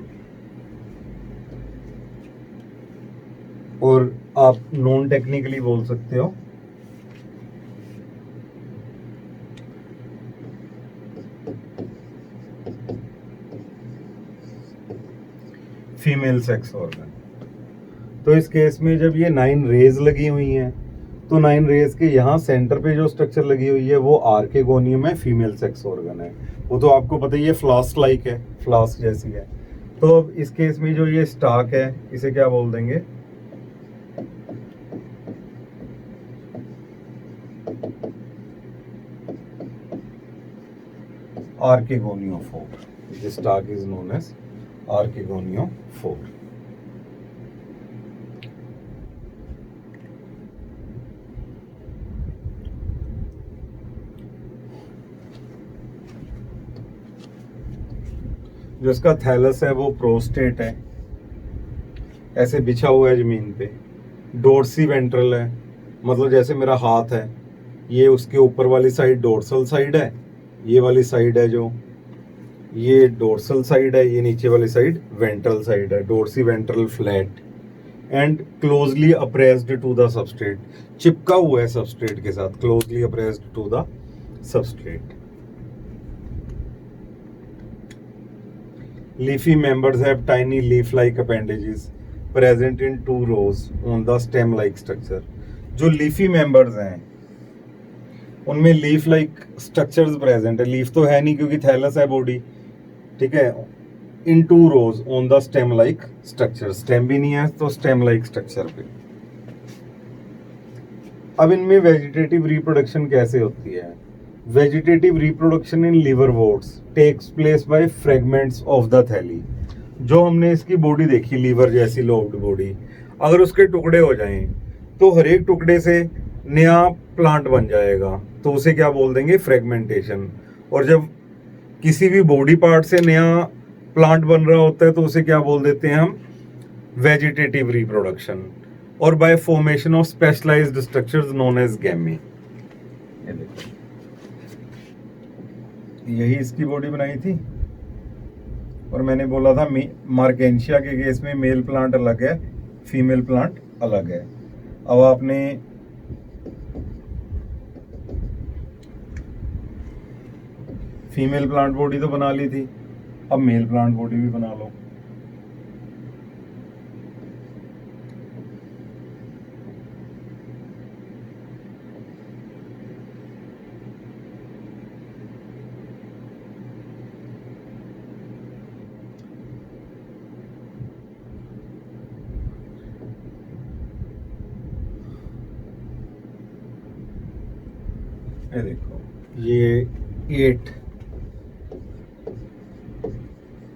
और आप नॉन टेक्निकली बोल सकते हो फीमेल सेक्स ऑर्गन। तो इस केस में जब ये 9 रेज लगी हुई हैं, तो 9 रेज के यहाँ सेंटर पे जो स्ट्रक्चर लगी हुई है वो आर्केगोनियम है, फीमेल सेक्स ऑर्गन है। वो तो आपको पता ही है, फ्लास्क लाइक है, फ्लास्क जैसी है। तो अब इस केस में जो ये स्टाक है इसे क्या बोल देंगे? आर्केगोनियोफोर। This stalk is known as आर्केगोनियोफोर। जो इसका थैलस है वो प्रोस्टेट है, ऐसे बिछा हुआ है जमीन पे। डोर्सी वेंट्रल है, मतलब जैसे मेरा हाथ है, ये उसके ऊपर वाली साइड डोर्सल साइड है, ये वाली साइड है जो, ये डोर्सल साइड है, ये नीचे वाली साइड वेंट्रल साइड है। Dorsiventral flat and closely appressed to the substrate, चिपका हुआ है सबस्ट्रेट के साथ, closely appressed to the substrate. Leafy members have tiny leaf-like appendages present in 2 rows on the stem-like structure। जो leafy members हैं उनमें leaf-like structures present है। लीफ तो है नहीं क्योंकि थैलस है बॉडी, ठीक है। in 2 rows on the stem-like structure, stem भी नहीं है तो stem-like structure पे। अब इनमें वेजिटेटिव रिप्रोडक्शन कैसे होती है? Vegetative reproduction in liverworts takes place by fragments of the thalli. जो हमने इसकी बॉडी देखी, लीवर जैसी लोब्ड बॉडी, अगर उसके टुकड़े हो जाएं तो हर एक टुकड़े से नया प्लांट बन जाएगा, तो उसे क्या बोल देंगे? फ्रेगमेंटेशन। और जब किसी भी बॉडी पार्ट से नया प्लांट बन रहा होता है तो उसे क्या बोल देते हैं हम? Vegetative reproduction. और by formation of specialised structures known as gemmae. यही इसकी बॉडी बनाई थी, और मैंने बोला था मार्केंशिया के केस में मेल प्लांट अलग है, फीमेल प्लांट अलग है। अब आपने फीमेल प्लांट बॉडी तो बना ली थी, अब मेल प्लांट बॉडी भी बना लो। ये देखो, ये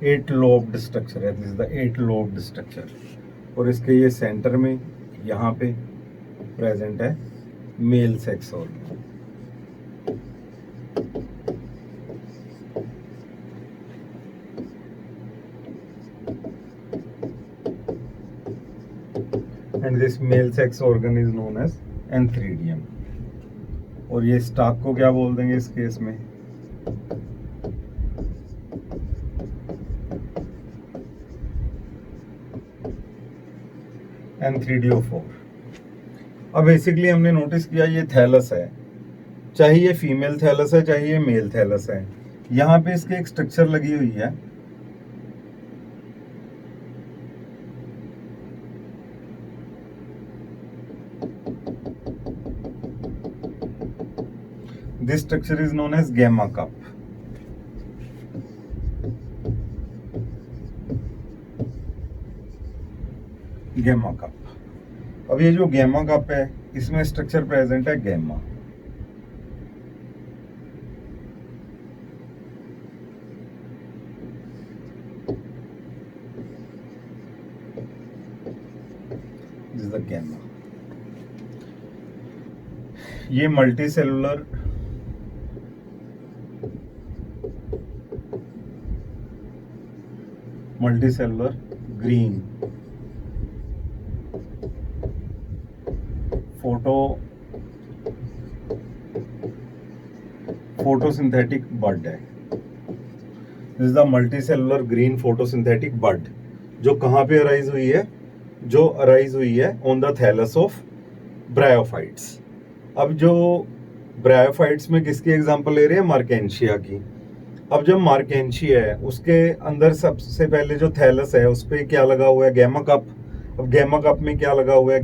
एट लोब्ड स्ट्रक्चर है। This is the 8 lobed structure, और इसके ये सेंटर में यहाँ पे प्रेजेंट है male sex organ. And this male sex organ is known as antheridium. और ये स्टाक को क्या बोल देंगे इस केस में? N3DO4। अब बेसिकली हमने नोटिस किया ये थैलस है, चाहे ये फीमेल थैलस है चाहे ये मेल थैलस है, यहाँ पे इसके एक स्ट्रक्चर लगी हुई है। This structure is known as gamma cup. Gemma cup. अब ये जो गैमा कप है इसमें स्ट्रक्चर प्रेजेंट है gemma. This is the gemma. ये multicellular green photosynthetic bud है। This is the multicellular green photosynthetic bud, जो कहाँ पे अराइज हुई है? जो अराइज हुई है on the thallus of bryophytes. अब जो ब्रायोफाइट्स में किसकी एग्जांपल ले रहे हैं? मार्केंशिया की। अब जो मार्केंशिया है उसके अंदर सबसे पहले जो थैलस है उस पर क्या लगा हुआ है? Gemma cup. अब गैमा कप में क्या लगा हुआ है?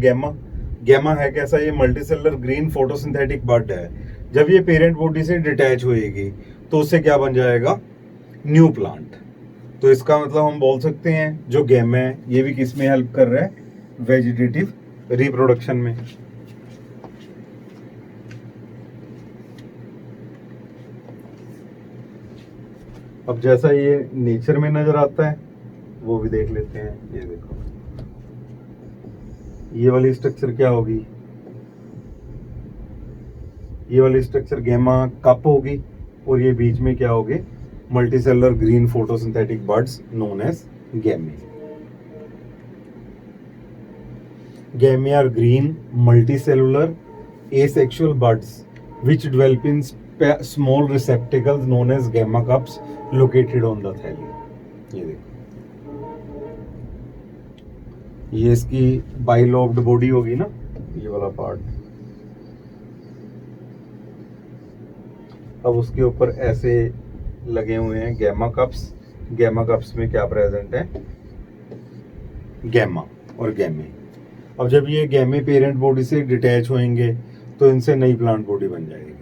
गैमा है कैसा? ये मल्टीसेलुलर ग्रीन फोटोसिंथेटिक बड है। जब ये पेरेंट बॉडी से डिटैच होएगी तो उससे क्या बन जाएगा? New plant. तो इसका मतलब हम बोल सकते हैं जो गैमा है ये भी किस में हेल्प कर रहा है? वेजिटेटिव रिप्रोडक्शन में। अब जैसा ये नेचर में नजर आता है वो भी देख लेते हैं। ये देखो, ये वाली स्ट्रक्चर क्या होगी? ये वाली स्ट्रक्चर गैमा कप होगी, और ये बीच में क्या होगी? Multicellular green photosynthetic buds known as gemmae. Gemmae are green multicellular asexual buds which develop in small receptacles known as gamma cups located on the thalli। ये देखो, ये इसकी बाइलोब्ड बॉडी होगी ना, ये वाला पार्ट। अब उसके ऊपर ऐसे लगे हुए हैं गैमा कप्स। गैमा कप्स में क्या प्रेजेंट है? गैमा और गैमे। अब जब ये गैमे पेरेंट बॉडी से डिटैच होंगे तो इनसे नई प्लांट बॉडी बन जाएगी।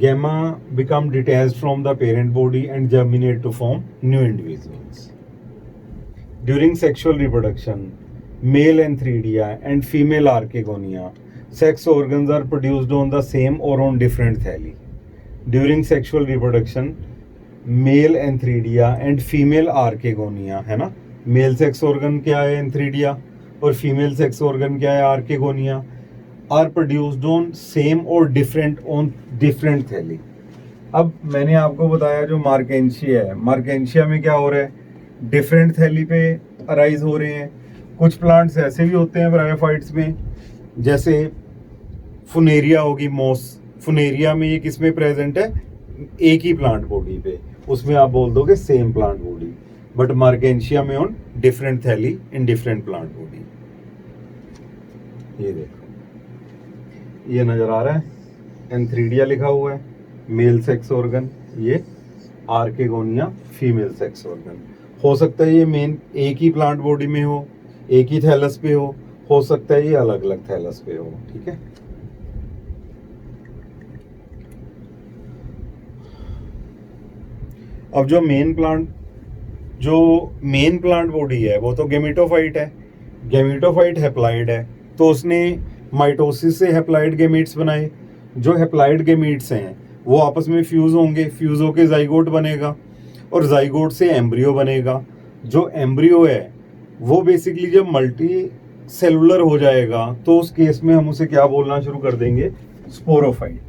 Gamma become detached from the parent body and germinate to form new individuals. During sexual reproduction, male antheridia and female archegonia, sex organs are produced on the same or on different thalli. During sexual reproduction, male antheridia and female archegonia, है ना? मेल सेक्स ऑर्गन क्या है? एंथ्रीडिया। और फीमेल सेक्स ऑर्गन क्या है? Archegonia. Are produced on same और डिफरेंट ऑन डिफरेंट थैली। अब मैंने आपको बताया जो मार्केंशिया है, मार्केंशिया में क्या हो रहा है? डिफरेंट थैली पे अराइज हो रहे हैं। कुछ प्लांट्स ऐसे भी होते हैं ब्रायोफाइट्स में, जैसे फुनेरिया होगी, मॉस। फुनेरिया में ये किस में प्रेजेंट है? एक ही प्लांट बॉडी पे, उसमें आप बोल दोगे same plant body. But Marchantia में ऑन डिफरेंट थैली इन डिफरेंट प्लांट बॉडी। ये देखो, ये नजर आ रहा है, एंथ्रीडिया लिखा हुआ है, मेल सेक्स ऑर्गन, ये आर्केगोनिया फीमेल सेक्स ऑर्गन। हो सकता है ये मेन एक ही प्लांट बॉडी में हो, एक ही थैलस पे हो सकता है ये अलग अलग थैलस पे हो। ठीक है, अब जो मेन प्लांट बॉडी है वो तो गेमिटोफाइट है, गेमिटोफाइट हैप्लॉइड है, तो उसने माइटोसिस से हैप्लॉइड गेमीट्स बनाए। जो हैप्लॉइड गेमीट्स हैं वो आपस में फ्यूज होंगे, फ्यूज होके जाइगोट बनेगा और जाइगोट से एम्ब्रियो बनेगा। जो एम्ब्रियो है वो बेसिकली जब मल्टी सेलुलर हो जाएगा तो उस केस में हम उसे क्या बोलना शुरू कर देंगे, स्पोरोफाइट।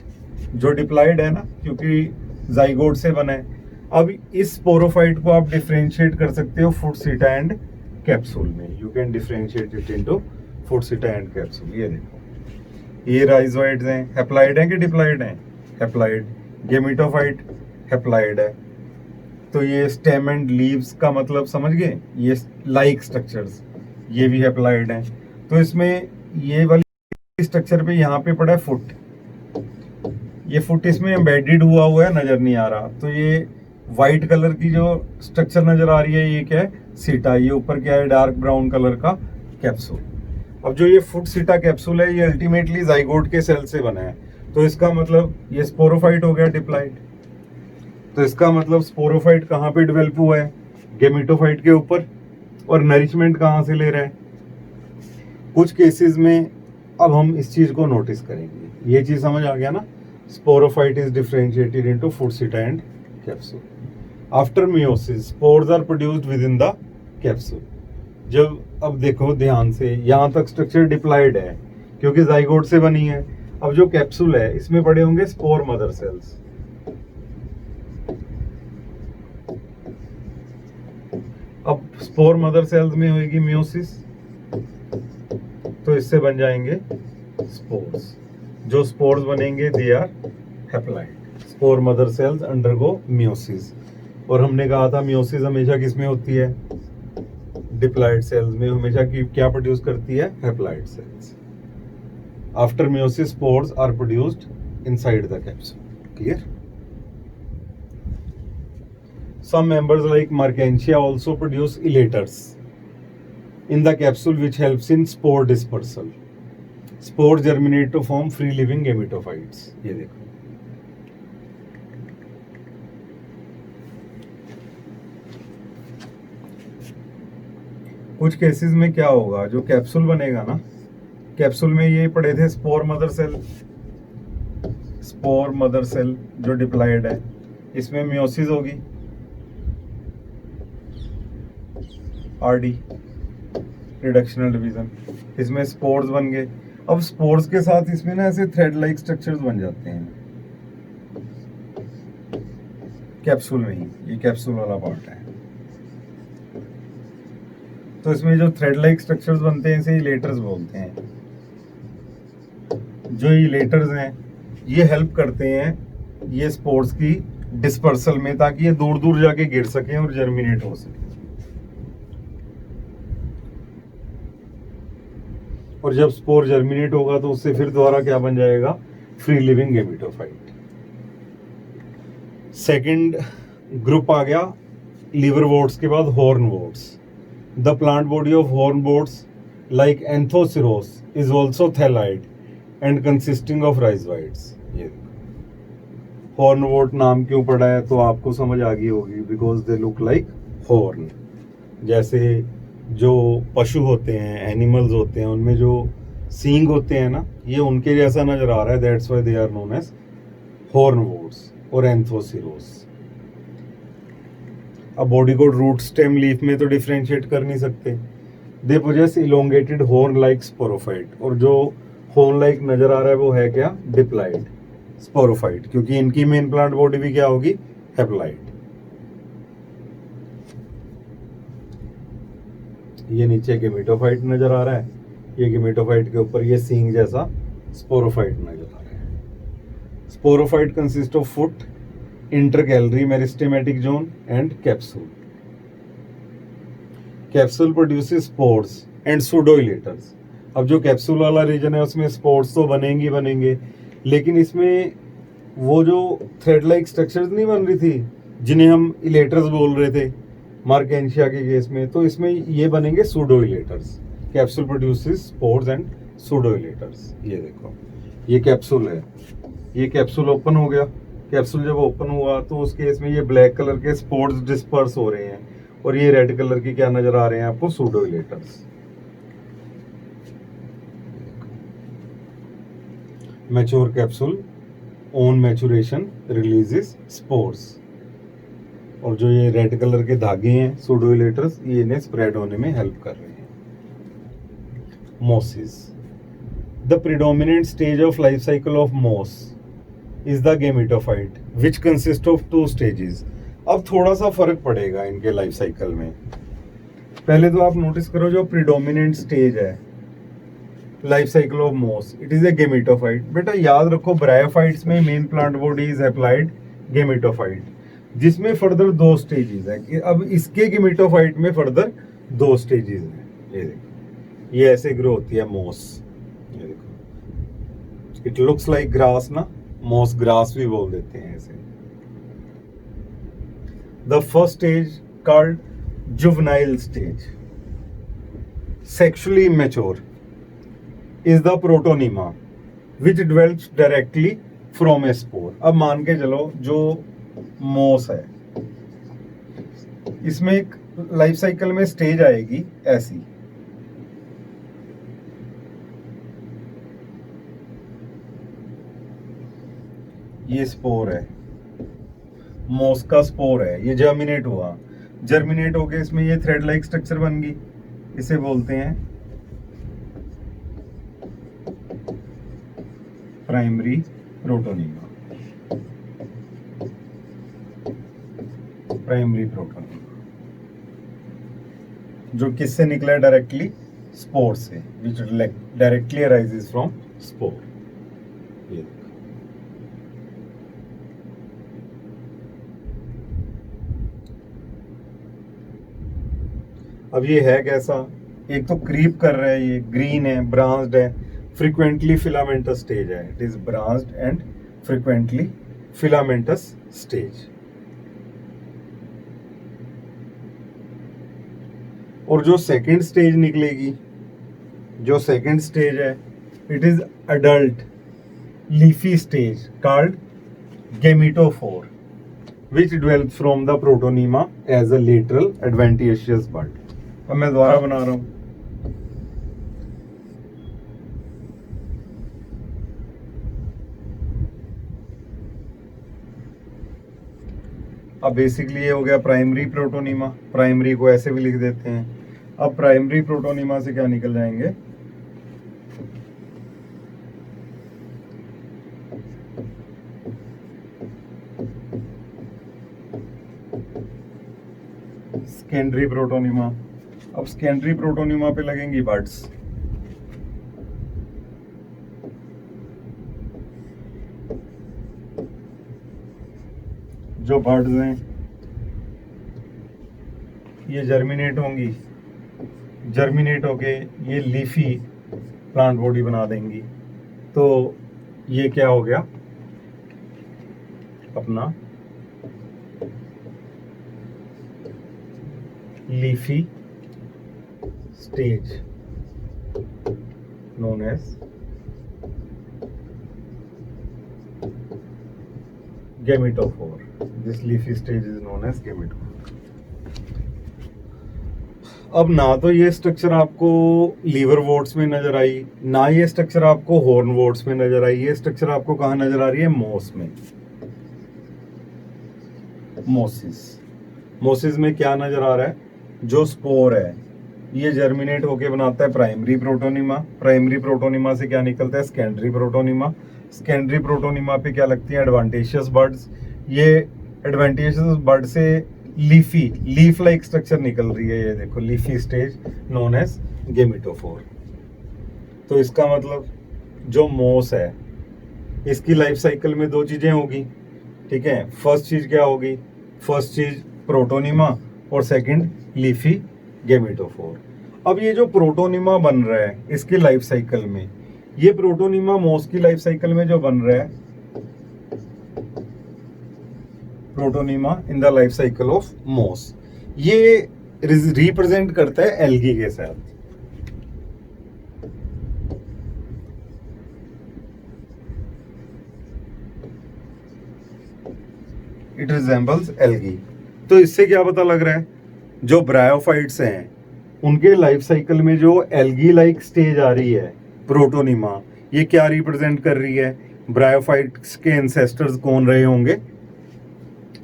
जो डिप्लॉइड है ना, क्योंकि जाइगोट से बना है। अब इस स्पोरोफाइट को आप डिफरेंशिएट कर सकते हो फुटसिटा एंड कैप्सूल में। You can differentiate it into foot seta and capsule. ये देखो, ये राइजोइड्स हैं, हैप्लॉइड हैं कि डिप्लॉइड हैं, हैप्लॉइड। गेमिटोफाइट हैप्लॉइड है, तो ये स्टेम एंड लीव्स का मतलब समझ गए, ये लाइक स्ट्रक्चर्स, ये भी हैप्लॉइड हैं। तो इसमें ये वाली स्ट्रक्चर पे यहाँ पे पड़ा है फुट, ये फुट इसमें एम्बेडेड हुआ है, नजर नहीं आ रहा। तो ये व्हाइट कलर की जो स्ट्रक्चर नजर आ रही है ये क्या है, सीटा। ये ऊपर क्या है, डार्क ब्राउन कलर का कैप्सूल। अब जो ये फुट सीटा कैप्सूल है ये अल्टीमेटली जाइगोट के सेल से बना है, तो इसका मतलब ये स्पोरोफाइट हो गया डिप्लॉइड। तो इसका मतलब स्पोरोफाइट कहाँ पे डेवलप हुआ है, गेमिटोफाइट के ऊपर। और नरिशमेंट कहाँ से ले रहा है, कुछ केसेस में अब हम इस चीज को नोटिस करेंगे। ये चीज समझ आ गया ना, sporophyte is differentiated into foot seta and capsule. After meiosis spores are produced within the capsule. जब, अब देखो ध्यान से, यहाँ तक स्ट्रक्चर डिप्लॉइड है क्योंकि जाइगोट से बनी है। अब जो कैप्सूल है इसमें पड़े होंगे स्पोर मदर सेल्स। अब स्पोर मदर सेल्स में होगी मियोसिस, तो इससे बन जाएंगे स्पोर्स। जो स्पोर्स बनेंगे they are haploid. Spore mother cells undergo meiosis. और हमने कहा था मियोसिस हमेशा किसमें होती है, डिप्लॉइड सेल्स में। हमेशा की क्या प्रोड्यूस करती है, haploid cells. After meiosis spores are produced inside the capsule. Clear? Some members like Mertensia also produce elaters in the capsule, which helps in spore dispersal. Spores germinate to form free living gametophytes. ये देखो, कुछ केसेस में क्या होगा, जो कैप्सूल बनेगा ना, कैप्सूल में ये पड़े थे spore mother cell. Spore mother cell जो डिप्लॉइड है, इसमें मियोसिस होगी, आरडी रिडक्शनल डिवीजन, इसमें स्पोर्स बन गए। अब स्पोर्स के साथ इसमें ना ऐसे थ्रेड लाइक स्ट्रक्चर्स बन जाते हैं कैप्सूल में ही। ये कैप्सूल वाला पार्ट है, तो इसमें जो थ्रेड लाइक स्ट्रक्चर्स बनते हैं इसे इलेटर्स बोलते हैं। जो इलेटर्स हैं ये हेल्प करते हैं ये स्पोर्स की डिस्पर्सल में, ताकि ये दूर दूर जाके गिर सकें और जर्मिनेट हो सके। और जब स्पोर जर्मिनेट होगा तो उससे फिर दोबारा क्या बन जाएगा, free living gametophyte. Second group आ गया लीवर वोट्स के बाद hornworts. The plant body of hornworts like Anthoceros is also thalloid and consisting of rhizoids. ये हॉर्न वोट नाम क्यों पड़ा है तो आपको समझ आ गई होगी, because they look like horn. जैसे जो पशु होते हैं, एनिमल्स होते हैं, उनमें जो सींग होते हैं ना, ये उनके जैसा नजर आ रहा है। That's why they are known as hornworts और एंथोसिरोस। अब बॉडी को रूट स्टेम लीफ में तो डिफरेंशिएट कर नहीं सकते। They possess elongated horn like sporophyte. और जो हॉर्न लाइक नजर आ रहा है वो है क्या, डिप्लॉइड स्पोरोफाइट, क्योंकि इनकी मेन प्लांट बॉडी भी क्या होगी, हैप्लॉइड। ये नीचे गेमेटोफाइट नजर आ रहा है, ये गेमेटोफाइट के ऊपर ये सींग जैसा स्पोरोफाइट नजर आ रहा है। Sporophyte consist of foot, intercalary meristematic zone and capsule. Capsule produces spores and pseudoelaters. अब जो कैप्सूल वाला रीजन है उसमें स्पोर्स तो बनेंगे ही बनेंगे, लेकिन इसमें वो जो थ्रेड लाइक स्ट्रक्चर्स नहीं बन रही थी जिन्हें हम इलेटर्स बोल रहे थे मार्केंशिया के केस में, तो इसमें ये बनेंगे pseudoelaters. Capsule produces spores and pseudoelaters. ये देखो, ये कैप्सूल है, ये कैप्सूल ओपन हो गया। कैप्सूल जब ओपन हुआ तो उस केस में ये ब्लैक कलर के स्पोर्स डिस्पर्स हो रहे हैं, और ये रेड कलर की क्या नजर आ रहे हैं आपको, pseudoelaters. Mature capsule on maturation releases spores, और जो ये रेड कलर के धागे हैं सूडोइलेटर्स, ये इन्हें स्प्रेड होने में हेल्प कर रहे हैं। Mosses, the predominant stage of life cycle of moss is the gametophyte which consist of 2 stages. अब थोड़ा सा फर्क पड़ेगा इनके लाइफ साइकिल में। पहले तो आप नोटिस करो, जो प्रिडोमिनेंट स्टेज है लाइफ साइकिल ऑफ मोस, इट इज ए गेमेटोफाइट। बेटा याद रखो, ब्रायोफाइट्स में main plant body is applied gametophyte, जिसमें फर्दर 2 स्टेजेस है। अब इसके गेमेटोफाइट में फर्दर 2 स्टेजेस हैं। ये देखो, ये ऐसे ग्रो होती है मोस। ये देखो, इट लुक्स लाइक ग्रास ना, मोस ग्रास भी बोल देते हैं ऐसे। The first stage called juvenile stage, sexually immature, is the protonema which develops directly from a spore। अब मान के चलो जो मोस है, इसमें एक लाइफ साइकिल में स्टेज आएगी ऐसी, ये स्पोर है, मोस का स्पोर है, ये जर्मिनेट हुआ, जर्मिनेट होके इसमें ये थ्रेड लाइक स्ट्रक्चर बन गई, इसे बोलते हैं प्राइमरी प्रोटोनीमा। प्राइमरी प्रोटोनीमा जो किससे निकला है, डायरेक्टली स्पोर से, विच डायरेक्टली अराइजेस फ्रॉम स्पोर। ये अब ये है कैसा, एक तो क्रीप कर रहा है, ये ग्रीन है, ब्रांच्ड है, फ्रीक्वेंटली फिलामेंटस स्टेज है। It is branched and frequently filamentous stage. और जो सेकंड स्टेज निकलेगी, जो सेकंड स्टेज है, it is adult leafy stage called gametophore which develops from the protonema as a lateral adventitious bud. अब मैं दोबारा बना रहा हूं। अब बेसिकली ये हो गया प्राइमरी प्रोटोनीमा, प्राइमरी को ऐसे भी लिख देते हैं। अब प्राइमरी प्रोटोनीमा से क्या निकल जाएंगे, सेकेंडरी प्रोटोनीमा। अब सेकेंडरी प्रोटोनीमा पे लगेंगी बड्स, जो बर्ड्स हैं ये जर्मिनेट होंगी, जर्मिनेट होके ये लीफी प्लांट बॉडी बना देंगी। तो ये क्या हो गया अपना leafy stage known as gametophore. This leafy stage is known as gametophore. अब ना तो ये स्ट्रक्चर आपको लीवर वोट्स में नजर आई, ना ये स्ट्रक्चर आपको हॉर्न वोट्स में नजर आई। ये स्ट्रक्चर आपको कहाँ नजर आ रही है, मोस में। मोसिस, मोसिस में क्या नजर आ रहा है, जो स्पोर है ये जर्मिनेट होके बनाता है प्राइमरी प्रोटोनीमा। प्राइमरी प्रोटोनीमा से क्या निकलता है, सेकेंडरी प्रोटोनीमा। सेकेंडरी प्रोटोनीमा पे क्या लगती है, एडवांटेशियस बर्ड्स। ये एडवांटेशियस बर्ड से लीफी, लीफ लाइक स्ट्रक्चर निकल रही है। ये देखो लीफी स्टेज नोन एज गेमेटोफोर। तो इसका मतलब जो मोस है इसकी लाइफ साइकिल में 2 चीजें होगी, ठीक है। फर्स्ट चीज क्या होगी, फर्स्ट चीज प्रोटोनीमा और सेकंड लीफी गेमेटोफोर। अब ये जो प्रोटोनिमा बन रहा है इसके लाइफ साइकिल में, ये प्रोटोनिमा मोस की लाइफ साइकिल में जो बन रहा है, protonema in the life cycle of मोस, ये रिप्रेजेंट करता है एल्गी के साथ। It resembles algae. तो इससे क्या पता लग रहा है, जो ब्रायोफाइट्स हैं उनके लाइफ साइकिल में जो एल्गी लाइक स्टेज आ रही है प्रोटोनिमा, ये क्या रिप्रेजेंट कर रही है? ब्रायोफाइट्स के एंसेस्टर्स कौन रहे होंगे?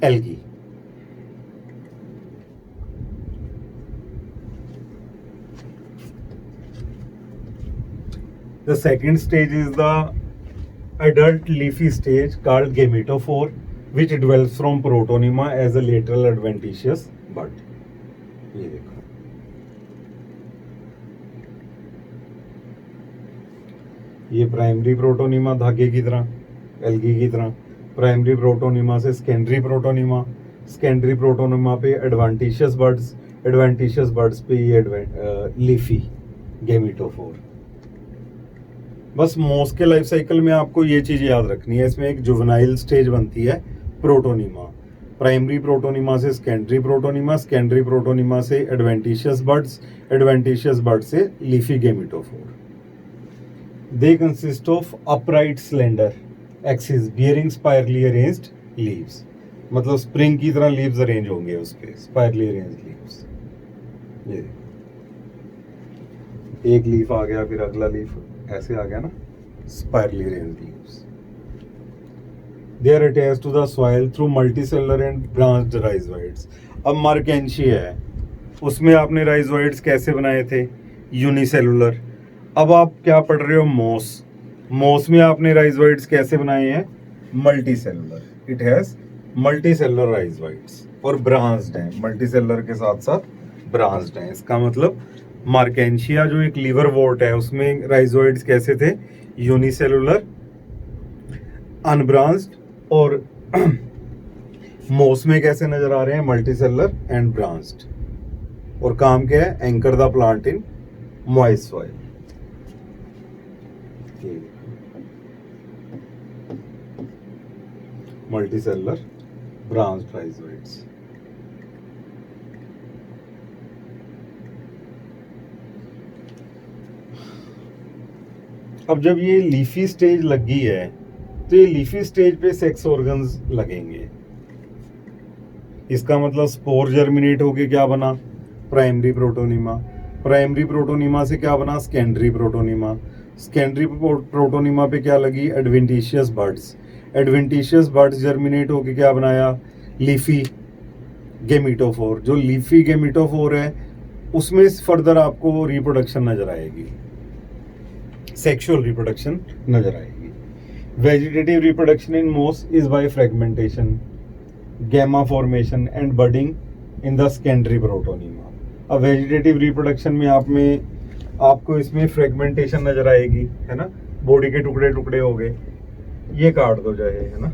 Algae. The second stage is the adult leafy stage called gametophore, which develops from protonema as a lateral adventitious bud. ये देखो, ये प्राइमरी प्रोटोनिमा धागे की तरह, एल्गी की तरह, प्राइमरी प्रोटोनिमा से सेकेंडरी प्रोटोनिमा, सेकेंडरी प्रोटोनिमा पे एडवेंटिशियस बर्ड्स, एडवेंटिशियस बर्ड्स पे ये लीफी गेमेटोफोर। बस मोस के लाइफ साइकिल में आपको ये चीज याद रखनी है, इसमें एक जुवेनाइल स्टेज बनती है प्रोटोनिमा, प्राइमरी प्रोटोनिमा से सेकेंडरी प्रोटोनिमा, सेकेंडरी प्रोटोनिमा से एडवेंटिशियस बर्ड्स, एडवेंटिशियस बर्ड से leafy gametophore. They consist of upright slender axis bearing spirally arranged leaves, मतलब स्प्रिंग की तरह लीव्स अरेंज होंगे उस पे, स्पाइरली अरेंज्ड लीव्स। ये एक लीफ आ गया, फिर अगला लीफ ऐसे आ गया ना, spirally arranged leaves. They are attached to the soil through multicellular and branched rhizoids. अब मर्केंशिया है, उसमें आपने राइजोइड्स कैसे बनाए थे? यूनिसेलुलर। अब आप क्या पढ़ रहे हो? मोस। मोस में आपने राइजोइड्स कैसे बनाए हैं? Multicellular. It has multicellular rhizoids और ब्रांच्ड हैं, मल्टीसेलुलर के साथ साथ ब्रांच्ड हैं। इसका मतलब मार्केंशिया जो एक लीवर वोर्ट है उसमें राइजोइड्स कैसे थे? यूनिसेलुलर, अनब्रांच्ड, और मोस में कैसे नजर आ रहे हैं? Multicellular and branched. और काम क्या है? Anchor the plant in moist soil. Multicellular branched rhizoids. अब जब ये लीफी स्टेज लगी है तो ये लीफी स्टेज पे सेक्स ऑर्गन्स लगेंगे। इसका मतलब स्पोर जर्मिनेट होके क्या बना? Primary protonema. प्राइमरी प्रोटोनिमा से क्या बना? Secondary protonema. सेकेंडरी प्रोटोनिमा पे क्या लगी? Adventitious buds. Adventitious birds germinate होके क्या बनाया? लीफी गेमेटोफोर। जो लीफी गेमेटोफोर है उसमें फर्दर आपको रिप्रोडक्शन नजर आएगी, सेक्सुअल रिप्रोडक्शन नजर आएगी। Vegetative reproduction in moss is by fragmentation, gemma formation and budding in the secondary protonema. अब वेजिटेटिव रिप्रोडक्शन में आपको इसमें फ्रेगमेंटेशन नजर आएगी, है ना, बॉडी के टुकड़े टुकड़े हो गए, ये काट दो चाहे, है ना।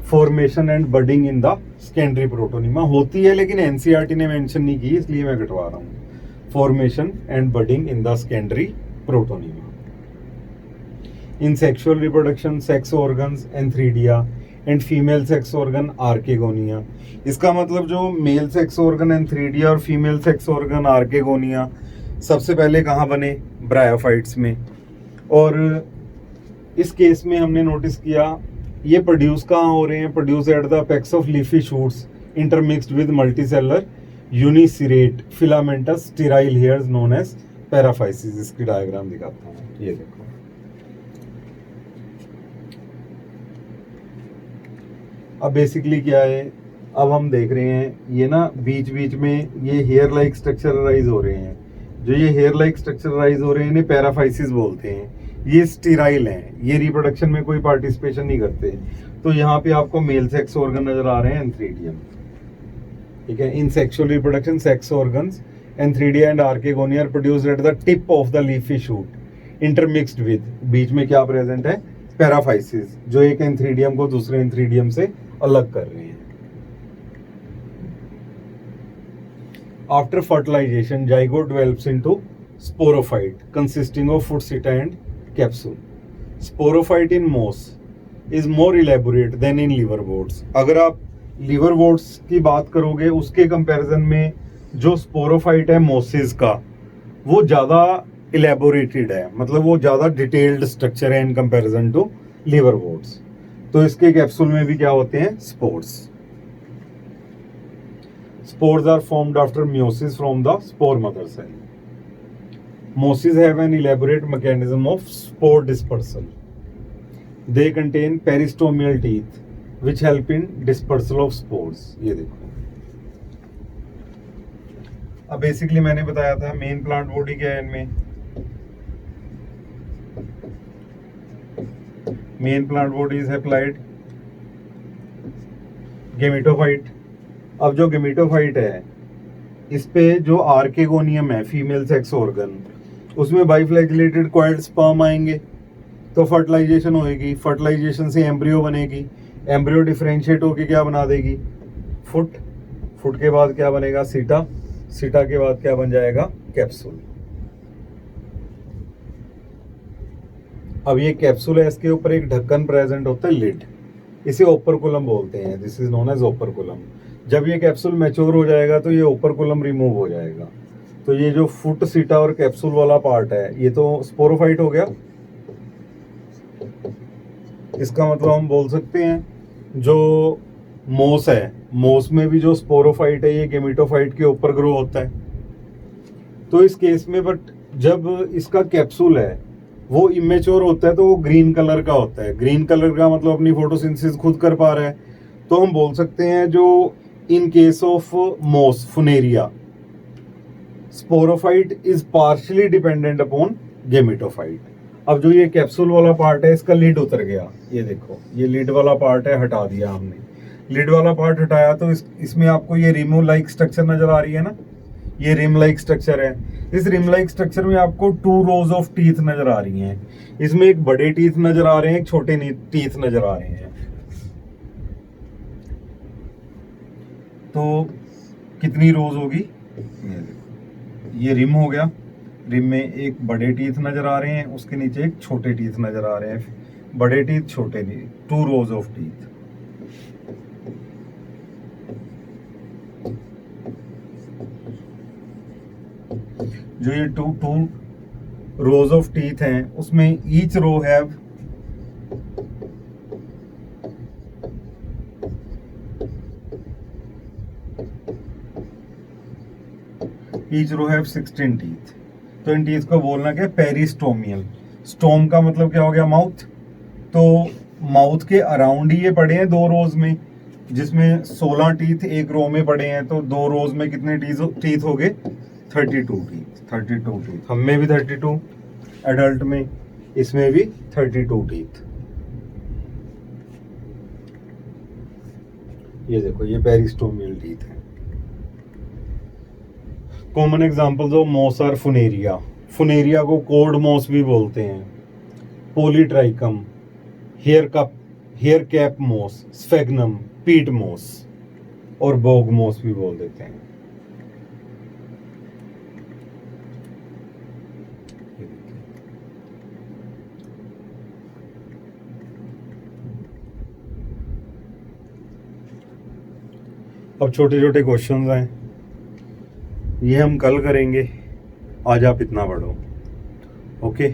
Formation and budding in the secondary protonema होती है, लेकिन एनसीईआरटी ने मेंशन नहीं की, इसलिए मैं कटवा रहा हूँ। Formation and budding in the secondary protonema. In sexual reproduction sex organs antheridia and female sex organ archegonia. इसका मतलब जो मेल सेक्स ऑर्गन एंथ्रीडिया और फीमेल सेक्स ऑर्गन आर्केगोनिया सबसे पहले कहाँ बने? ब्रायोफाइट्स में। और इस केस में हमने नोटिस किया ये प्रोड्यूस कहाँ हो रहे हैं? Produce at the apex of leafy shoots intermixed with multicellular uniseriate filamentous sterile hairs known as paraphyses. इसकी डायग्राम दिखाता हूँ, ये देखो। अब बेसिकली क्या है, अब हम देख रहे हैं ये ना बीच बीच में ये हेयर लाइक स्ट्रक्चरलाइज हो रहे हैं। जो ये हेयर लाइक स्ट्रक्चरलाइज हो रहे हैं इन्हें पैराफाइसिस बोलते हैं। ये स्टीराइल हैं, ये रिप्रोडक्शन में कोई पार्टिसिपेशन नहीं करते। तो यहाँ पे आपको मेल सेक्स ऑर्गन नजर आ रहे हैं, एंथ्रीडियम, ठीक है। In sexual reproduction sex organs antheridia and archegonia are produced at the tip of the leafy shoot intermixed with, बीच में क्या प्रेजेंट है? पैराफाइसिस, जो एक एंथ्रीडियम को दूसरे एंथ्रीडियम से अलग कर रहे हैं। After fertilization, zygote develops into sporophyte consisting of foot seta and capsule. Sporophyte in moss is more elaborate than in liverworts. अगर आप liverworts की बात करोगे उसके कंपैरिजन में जो स्पोरोफाइट है मोसिस का वो ज़्यादा इलेबोरेटेड है, मतलब वो ज़्यादा डिटेल्ड स्ट्रक्चर है इन कंपैरिजन टू लिवरवोर्ट्स। तो इसके कैप्सूल में भी क्या होते हैं, spores. Spores are formed after meiosis from the spore mother cell. Mosses have an elaborate mechanism of spore dispersal. They contain peristomial teeth which help in dispersal of spores. ये देखो, अब बेसिकली मैंने बताया था मेन प्लांट बॉडी क्या है इनमें। Main plant body is haploid gametophyte. अब जो गेमेटोफाइट है इस पे जो आर्केगोनियम है फीमेल सेक्स ऑर्गन, उसमें बाइफ्लैजिलेटेड कॉइल्ड स्पर्म आएंगे तो फर्टिलाइजेशन होएगी, फर्टिलाइजेशन से एम्ब्रियो बनेगी, एम्ब्रियो डिफरेंशिएट होके क्या बना देगी, फुट, फुट के बाद क्या बनेगा, सीटा, सीटा के बाद क्या बन जाएगा, कैप्सूल। अब ये कैप्सूल है, इसके ऊपर एक ढक्कन प्रेजेंट होता है, लिड, इसे ओपरकुलम बोलते हैं, this is known as operculum. जब ये कैप्सूल मैच्योर हो जाएगा तो ये ओपरकुलम रिमूव हो जाएगा। तो ये जो फुट, सीटा और कैप्सूल वाला पार्ट है ये तो स्पोरोफाइट हो गया। इसका मतलब हम बोल सकते हैं जो मोस है, मोस में भी जो स्पोरोफाइट है ये गेमेटोफाइट के ऊपर ग्रो होता है। तो इस केस में बट जब इसका कैप्सूल है वो इमेच्योर होता है तो वो ग्रीन कलर का होता है। ग्रीन कलर का मतलब अपनी फोटोसिंथेसिस खुद कर पा रहा है। तो हम बोल सकते हैं जो इन case of moss Funaria sporophyte is partially dependent upon gametophyte. अब जो ये कैप्सूल वाला पार्ट है इसका लिड उतर गया, ये देखो ये लिड वाला पार्ट है, हटा दिया हमने। लिड वाला पार्ट हटाया तो इसमें आपको ये रिमो लाइक स्ट्रक्चर नजर आ रही है ना, ये रिम लाइक स्ट्रक्चर है। इस रिम लाइक स्ट्रक्चर में आपको 2 रोज ऑफ टीथ नजर आ रही हैं। इसमें एक बड़े टीथ नजर आ रहे हैं, एक छोटे टीथ नजर आ रहे हैं। तो कितनी रोज होगी, ये रिम हो गया, रिम में एक बड़े टीथ नजर आ रहे हैं, उसके नीचे एक छोटे टीथ नजर आ रहे हैं, बड़े टीथ छोटे टीथ, 2 रोज ऑफ टीथ। जो ये टू रोज ऑफ टीथ हैं उसमें each row have each row have 16 teeth. तो इन टीथ को बोलना क्या, पेरिस्टोमियल। स्टोम का मतलब क्या हो गया, माउथ। तो माउथ के अराउंड ही ये पड़े हैं 2 रोज में, जिसमें 16 टीथ एक रो में पड़े हैं। तो 2 रोज में कितने टीथ हो गए, 32 टीथ। 32 टीथ, हम में भी 32, एडल्ट में, इसमें भी 32 टीथ। ये देखो ये पेरिस्टोमियल टीथ है। Common examples of moss are Funaria. Funaria को कोर्ड मॉस भी बोलते हैं, Polytrichum, hair cap moss, Sphagnum, peat moss और बोग मॉस भी बोल देते हैं। अब छोटे छोटे क्वेश्चंस हैं, ये हम कल करेंगे, आज आप इतना पढ़ो, ओके।